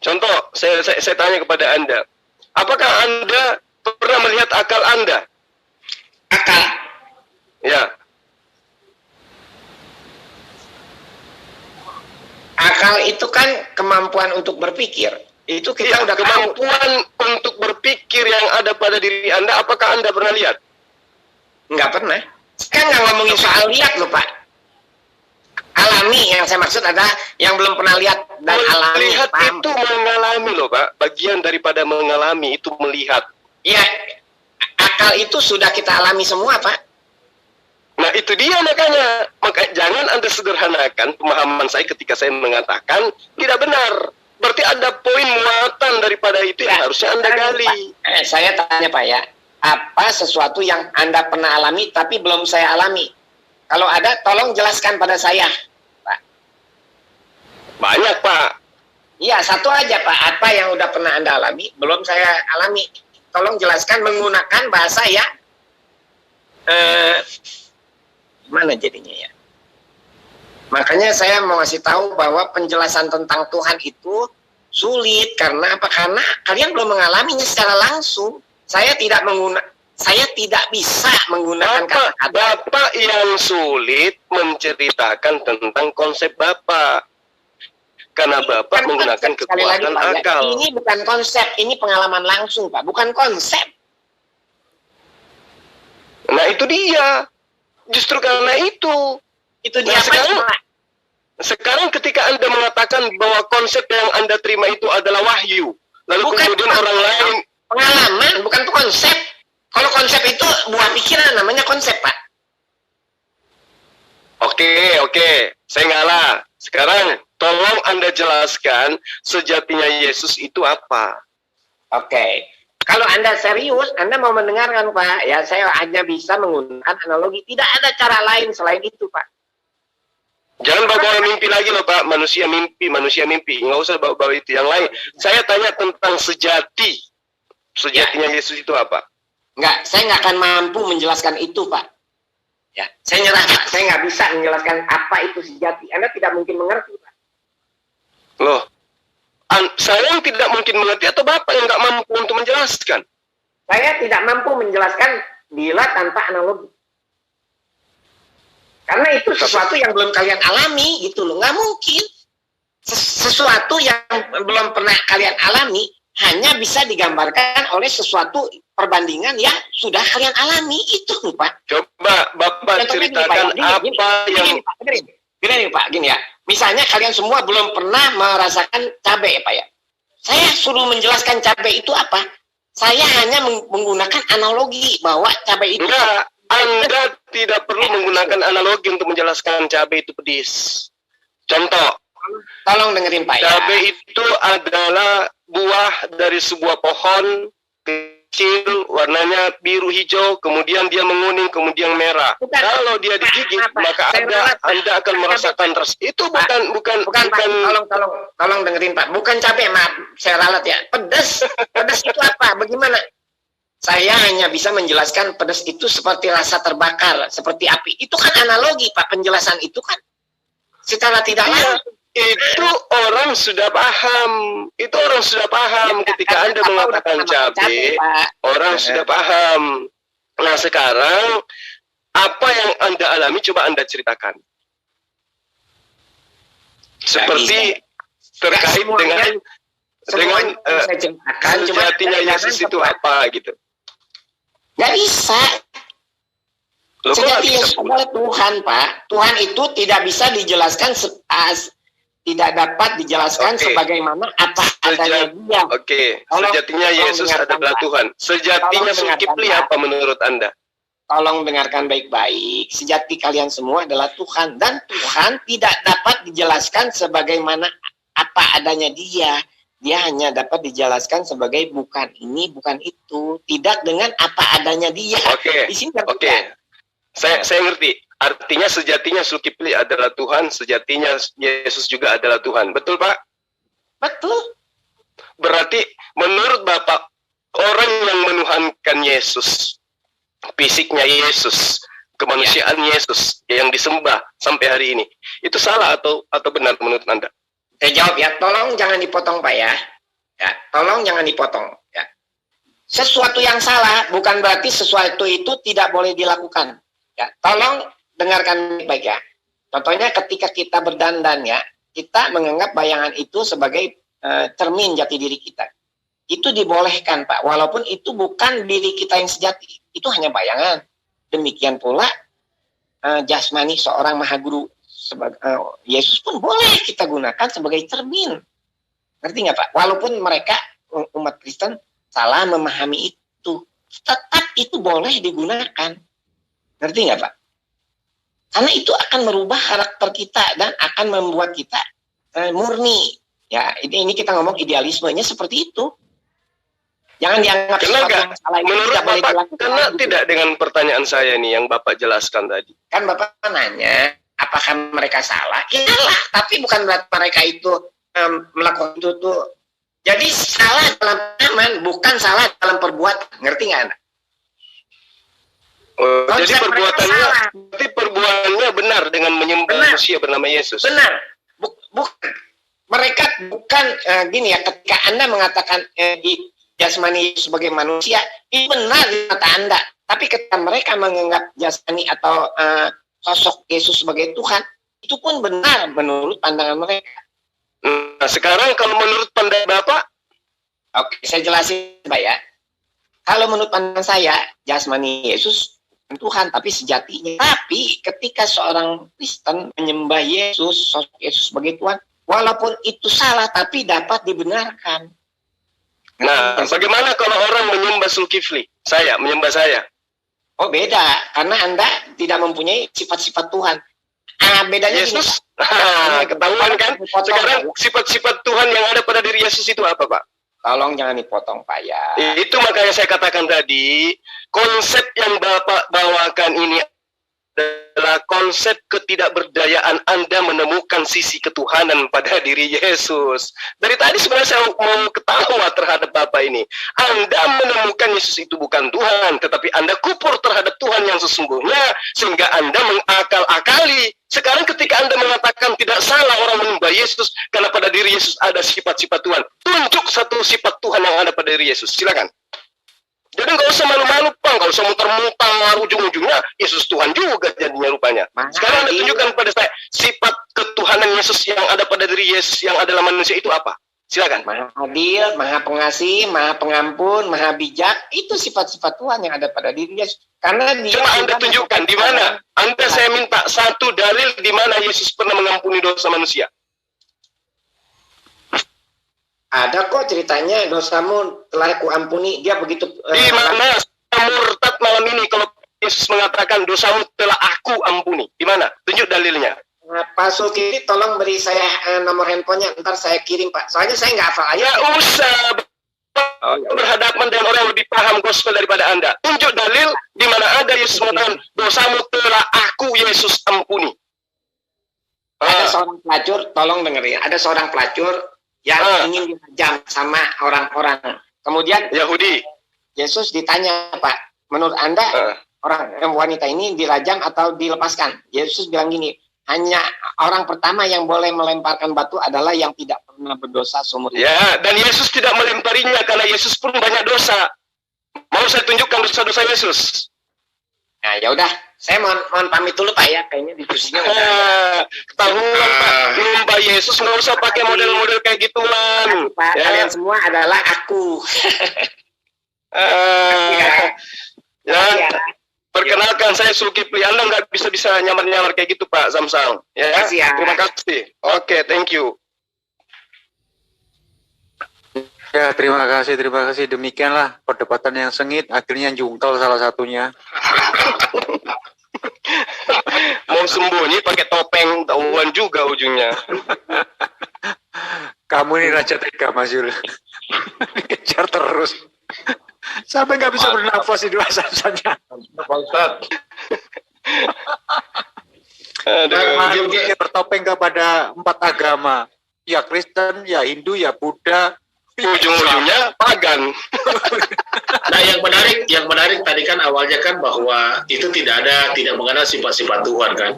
Contoh, saya tanya kepada Anda. Apakah Anda pernah melihat akal Anda? Akal? Ya. Akal itu kan kemampuan untuk berpikir. Itu kita udah kemampuan untuk berpikir yang ada pada diri Anda, apakah Anda pernah lihat? Nggak pernah. Kan nggak ngomongin soal lihat loh Pak. Alami, yang saya maksud adalah yang belum pernah lihat dan alami. Melihat itu mengalami loh Pak. Bagian daripada mengalami itu melihat. Iya, akal itu sudah kita alami semua Pak. Nah itu dia makanya jangan Anda sederhanakan pemahaman saya ketika saya mengatakan tidak benar. Berarti ada poin muatan daripada itu yang harusnya Anda gali. Saya tanya Pak ya, apa sesuatu yang Anda pernah alami tapi belum saya alami? Kalau ada, tolong jelaskan pada saya, Pak. Banyak Pak. Iya, satu aja Pak. Apa yang udah pernah Anda alami, belum saya alami. Tolong jelaskan menggunakan bahasa yang mana jadinya ya? Makanya saya mau ngasih tahu bahwa penjelasan tentang Tuhan itu sulit. Karena apa? Karena kalian belum mengalaminya secara langsung. saya tidak bisa menggunakan kata-kata. Bapak yang sulit menceritakan tentang konsep Bapak. Karena Bapak menggunakan kekuatan akal. Ini bukan konsep, ini pengalaman langsung, Pak. Bukan konsep. Nah, itu dia. Justru karena itu. Itu dia, sekarang ketika Anda mengatakan bahwa konsep yang Anda terima itu adalah wahyu, lalu kemudian orang lain pengalaman, bukan konsep. Kalau konsep itu buah pikiran, namanya konsep, Pak. Oke, saya ngalah. Sekarang tolong Anda jelaskan sejatinya Yesus itu apa? Oke. Kalau Anda serius, Anda mau mendengarkan, Pak, ya saya hanya bisa menggunakan analogi. Tidak ada cara lain selain itu, Pak. Jangan bawa mimpi lagi loh, Pak. Manusia mimpi. Nggak usah bawa itu. Yang lain, saya tanya tentang sejati. Sejatinya Yesus itu apa? Enggak, saya nggak akan mampu menjelaskan itu, Pak. Ya, saya nyerah, Pak. Saya nggak bisa menjelaskan apa itu sejati. Anda tidak mungkin mengerti, Pak. Loh, saya yang tidak mungkin mengerti atau Bapak yang nggak mampu untuk menjelaskan? Saya tidak mampu menjelaskan bila tanpa analogi. Karena itu sesuatu yang belum kalian alami, gitu loh. Nggak mungkin. Sesuatu yang belum pernah kalian alami hanya bisa digambarkan oleh sesuatu perbandingan yang sudah kalian alami. Itu, Pak. Coba Bapak ceritakan Gini ya. Misalnya kalian semua belum pernah merasakan cabai, Pak ya. Saya suruh menjelaskan cabai itu apa? Saya hanya menggunakan analogi bahwa cabai itu... Enggak, Anda tidak perlu menggunakan analogi untuk menjelaskan cabai itu pedis. Contoh. Tolong dengerin, Pak ya. Cabai itu adalah buah dari sebuah pohon kecil, warnanya biru hijau, kemudian dia menguning, kemudian merah. Kalau dia digigit, maka Anda akan merasakan itu bukan. Tolong dengerin, Pak. Bukan cabai, maaf, saya ralat ya. Pedas itu apa? Bagaimana? Saya hanya bisa menjelaskan pedas itu seperti rasa terbakar, seperti api. Itu kan analogi, Pak. Penjelasan itu kan secara tidak langsung. Itu orang sudah paham. Ketika Anda mengatakan cabai, orang sudah paham. Nah, sekarang apa yang Anda alami coba Anda ceritakan. Seperti terkait dengan sejatinya Yesus itu apa gitu. Nggak bisa. Sejati Yesus adalah Tuhan, Pak. Tuhan itu tidak bisa dijelaskan tidak dapat dijelaskan sebagaimana apa adanya dia. Sejatinya Yesus adalah Tuhan. Sejatinya Zulkifli apa menurut Anda? Tolong dengarkan baik-baik. Sejati kalian semua adalah Tuhan. Dan Tuhan tidak dapat dijelaskan sebagaimana apa adanya dia. Dia hanya dapat dijelaskan sebagai bukan ini, bukan itu. Tidak dengan apa adanya dia. Di sini Saya ngerti. Artinya sejatinya Zulkifli adalah Tuhan, sejatinya Yesus juga adalah Tuhan. Betul, Pak? Betul. Berarti menurut Bapak, orang yang menuhankan Yesus, fisiknya Yesus, kemanusiaan Yesus yang disembah sampai hari ini, itu salah atau benar menurut Anda? Saya jawab ya, tolong jangan dipotong, Pak ya. Tolong jangan dipotong. Ya. Sesuatu yang salah bukan berarti sesuatu itu tidak boleh dilakukan. Ya, tolong dengarkan baik ya. Contohnya ketika kita berdandan ya, kita menganggap bayangan itu sebagai cermin jati diri kita. Itu dibolehkan, Pak. Walaupun itu bukan diri kita yang sejati. Itu hanya bayangan. Demikian pula jasmani seorang maha guru. Yesus pun boleh kita gunakan sebagai cermin. Ngerti nggak, Pak? Walaupun mereka umat Kristen salah memahami itu. Tetap itu boleh digunakan. Ngerti nggak, Pak? Karena itu akan merubah karakter kita dan akan membuat kita murni. Ya, ini kita ngomong idealismenya seperti itu. Jangan dianggap sesuatu yang salah itu tidak boleh dilakukan. Karena tidak dengan pertanyaan saya nih yang Bapak jelaskan tadi. Kan Bapak nanya, apakah mereka salah? Iyalah, tapi bukan berarti mereka itu melakukan itu tuh. Jadi salah dalam pemahaman, bukan salah dalam perbuatan. Ngerti nggak Anda? Jadi perbuatannya benar dengan menyembah manusia bernama Yesus. Benar. Bukan. Mereka bukan gini ya, ketika Anda mengatakan jasmani sebagai manusia, Ini benar di mata Anda. Tapi ketika mereka menganggap jasmani atau sosok Yesus sebagai Tuhan, itu pun benar menurut pandangan mereka. Nah, sekarang kalau menurut pandangan Bapak? Oke, saya jelasin Pak ya. Kalau menurut pandangan saya, jasmani Yesus Tuhan, tapi sejatinya. Tapi ketika seorang Kristen menyembah Yesus, sosok Yesus sebagai Tuhan, walaupun itu salah, tapi dapat dibenarkan. Nah, bagaimana kalau orang menyembah Zulkifli? Menyembah saya. Oh, beda. Karena Anda tidak mempunyai sifat-sifat Tuhan. Bedanya Yesus, ketahuan kan? Sekarang sifat-sifat Tuhan yang ada pada diri Yesus itu apa, Pak? Tolong jangan dipotong, Pak ya. Itu makanya saya katakan tadi, konsep yang Bapak bawakan ini adalah konsep ketidakberdayaan Anda menemukan sisi ketuhanan pada diri Yesus. Dari tadi sebenarnya saya mau ketawa terhadap Bapak ini. Anda menemukan Yesus itu bukan Tuhan, tetapi Anda kupur terhadap Tuhan yang sesungguhnya, sehingga Anda mengakal-akali. Sekarang ketika Anda mengatakan tidak salah orang menyembah Yesus, karena pada diri Yesus ada sifat-sifat Tuhan. Tunjuk satu sifat Tuhan yang ada pada diri Yesus. Silakan. Jadi nggak usah malu-malu, Pak. Nggak usah muter-muter, ujung-ujungnya Yesus Tuhan juga jadinya rupanya. Sekarang Anda tunjukkan pada saya, sifat ketuhanan Yesus yang ada pada diri Yesus yang adalah manusia itu apa? Silakan. Maha adil, maha pengasih, maha pengampun, maha bijak. Itu sifat-sifat Tuhan yang ada pada diri Yesus. Karena dia coba Anda tunjukkan di mana. Anda saya minta satu dalil di mana Yesus pernah mengampuni dosa manusia. Ada kok ceritanya, dosamu telah kuampuni. Dia begitu. Di mana murtad malam ini kalau Yesus mengatakan dosamu telah aku ampuni? Di mana? Tunjuk dalilnya. Pak Sulkifli, tolong beri saya nomor handphonenya, ntar saya kirim Pak. Soalnya saya nggak hafal aja. Ya usah. Berhadapan dengan orang yang lebih paham gospel daripada Anda. Tunjuk dalil di mana ada Yesus mengatakan dosamu telah aku Yesus ampuni. Ada seorang pelacur, tolong dengerin. Ada seorang pelacur yang ingin dirajam sama orang-orang. Kemudian Yahudi. Yesus ditanya, Pak, menurut Anda orang wanita ini dirajam atau dilepaskan? Yesus bilang gini, hanya orang pertama yang boleh melemparkan batu adalah yang tidak pernah berdosa seumur hidup. Ya, dan Yesus tidak melemparinya karena Yesus pun banyak dosa. Mau saya tunjukkan dosa-dosa Yesus? Nah, ya udah, saya mohon pamit dulu Pak ya, kayaknya diskusinya ketahuan Pak, nyembah Yesus nggak usah pakai model-model kayak gituan. Pak, ya. Kalian semua adalah aku. Ya. Perkenalkan, saya Zulkifli. Anda nggak bisa nyamar-nyamar kayak gitu, Pak Samsang. Ya, terima kasih. Oke, thank you. Ya, terima kasih. Demikianlah perdebatan yang sengit, akhirnya jungkel salah satunya. Mau sembunyi pakai topeng, tahuan juga ujungnya. Kamu ini raja tega, Mas Yul. Kejar terus. Sampai nggak bisa bernafas di dua saja. Dia bertopeng kepada 4 agama. Ya Kristen, ya Hindu, ya Buddha. Ujung-ujungnya pagan. Nah, yang menarik tadi kan awalnya kan bahwa itu tidak mengenal sifat-sifat Tuhan kan.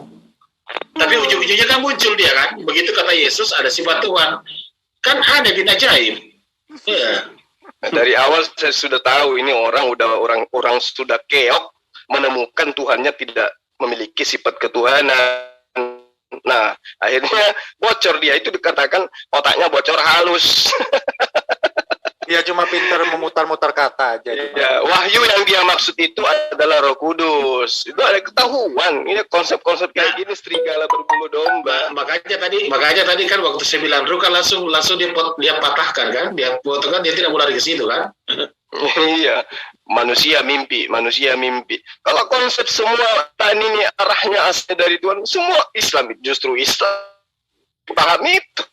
Tapi ujung-ujungnya kan muncul dia kan. Begitu kata Yesus ada sifat Tuhan. Kan ada bin ajaib. Ya. Dari awal saya sudah tahu ini orang sudah keok menemukan Tuhannya tidak memiliki sifat ketuhanan. Nah, akhirnya bocor dia, itu dikatakan otaknya bocor halus. Dia cuma pintar memutar-mutar kata aja. Ya, wahyu yang dia maksud itu adalah Roh Kudus. Itu ada ketahuan. Ini konsep-konsep kayak gini serigala berbulu domba. Makanya tadi kan waktu saya bilang Roh kan langsung dia patahkan kan, dia potongkan, dia tidak mau lari ke situ kan. Iya, manusia mimpi. Kalau konsep semua ini arahnya asli dari Tuhan, semua Islam, justru Islam paham itu.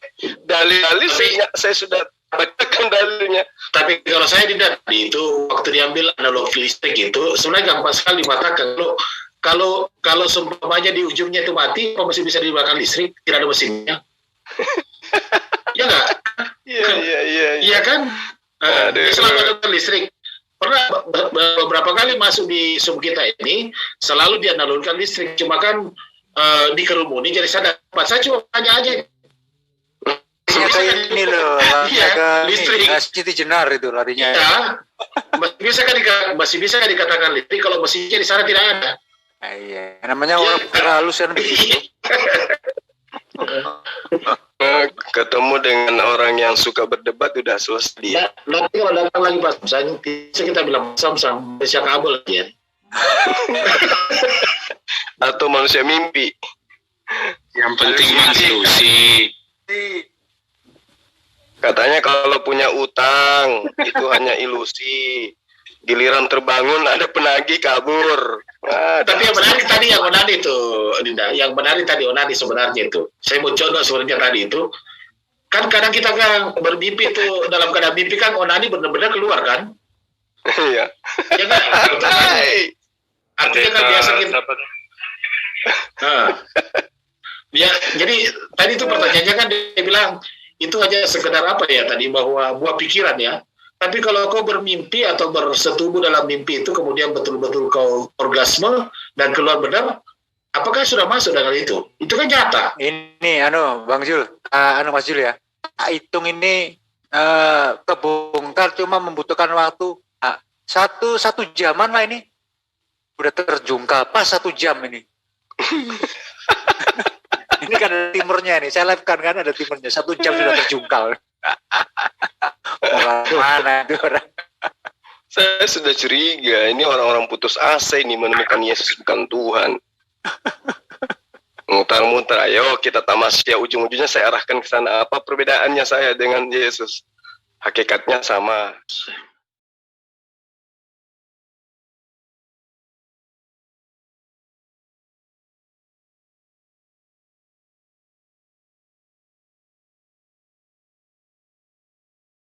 Dalil-dalil saya sudah bacakan dalilnya. Tapi kalau saya tidak, itu waktu diambil analogi listrik itu sebenarnya gampang sekali dikatakan. Kalau seumpamanya di ujungnya itu mati, apa masih bisa dibakar listrik? Tidak ada mesinnya. Ya nggak? Iya kan? Keselamatan listrik. Pernah beberapa kali masuk di sub kita ini, selalu dianalogkan listrik. Cuma kan dikerumuni jadi sadar. Saya cuma tanya aja. Kayak ini loh, iya, listrik. Siti Jenar itu larinya. Iya, masih bisa kan dikatakan listrik kalau mesinnya di sana tidak ada. Iya, namanya orang halus kan begitu. Ketemu dengan orang yang suka berdebat udah selesai dia. Nanti kalau datang lagi Pak Samsam, bisa kita bilang Samsam Malaysia kabel ya. Atau manusia mimpi. Yang penting ilusi. Katanya kalau punya utang itu hanya ilusi. Giliran terbangun ada penagih kabur. Tapi yang menarik itu, Dinda. Yang menarik tadi Onani sebenarnya itu. Saya mau contoh sebenarnya tadi itu. Kan kadang kita kan bermimpi itu, dalam keadaan mimpi kan Onani benar-benar keluar kan? Iya. Ya kan? Artinya kan biasa kita. Ya, jadi tadi itu pertanyaannya kan dia bilang itu hanya sekedar apa ya tadi, bahwa buah pikiran ya. Tapi kalau kau bermimpi atau bersetubuh dalam mimpi itu kemudian betul-betul kau orgasme dan keluar benar, apakah sudah masuk dengan itu? Itu kan nyata. Ini Bang Jul, Mas Jul ya. Hitung ini kebongkar cuma membutuhkan waktu satu jaman lah ini. Udah terjungkal pas 1 jam ini. Ini kan ada timernya nih, saya live kan ada timernya, 1 jam sudah terjungkal. Orang mana itu orang? Saya sudah curiga, ini orang-orang putus asa ini menemukan Yesus bukan Tuhan. Mutar-mutar, ayo kita tamasya, ujung-ujungnya saya arahkan ke sana. Apa perbedaannya saya dengan Yesus? Hakikatnya sama.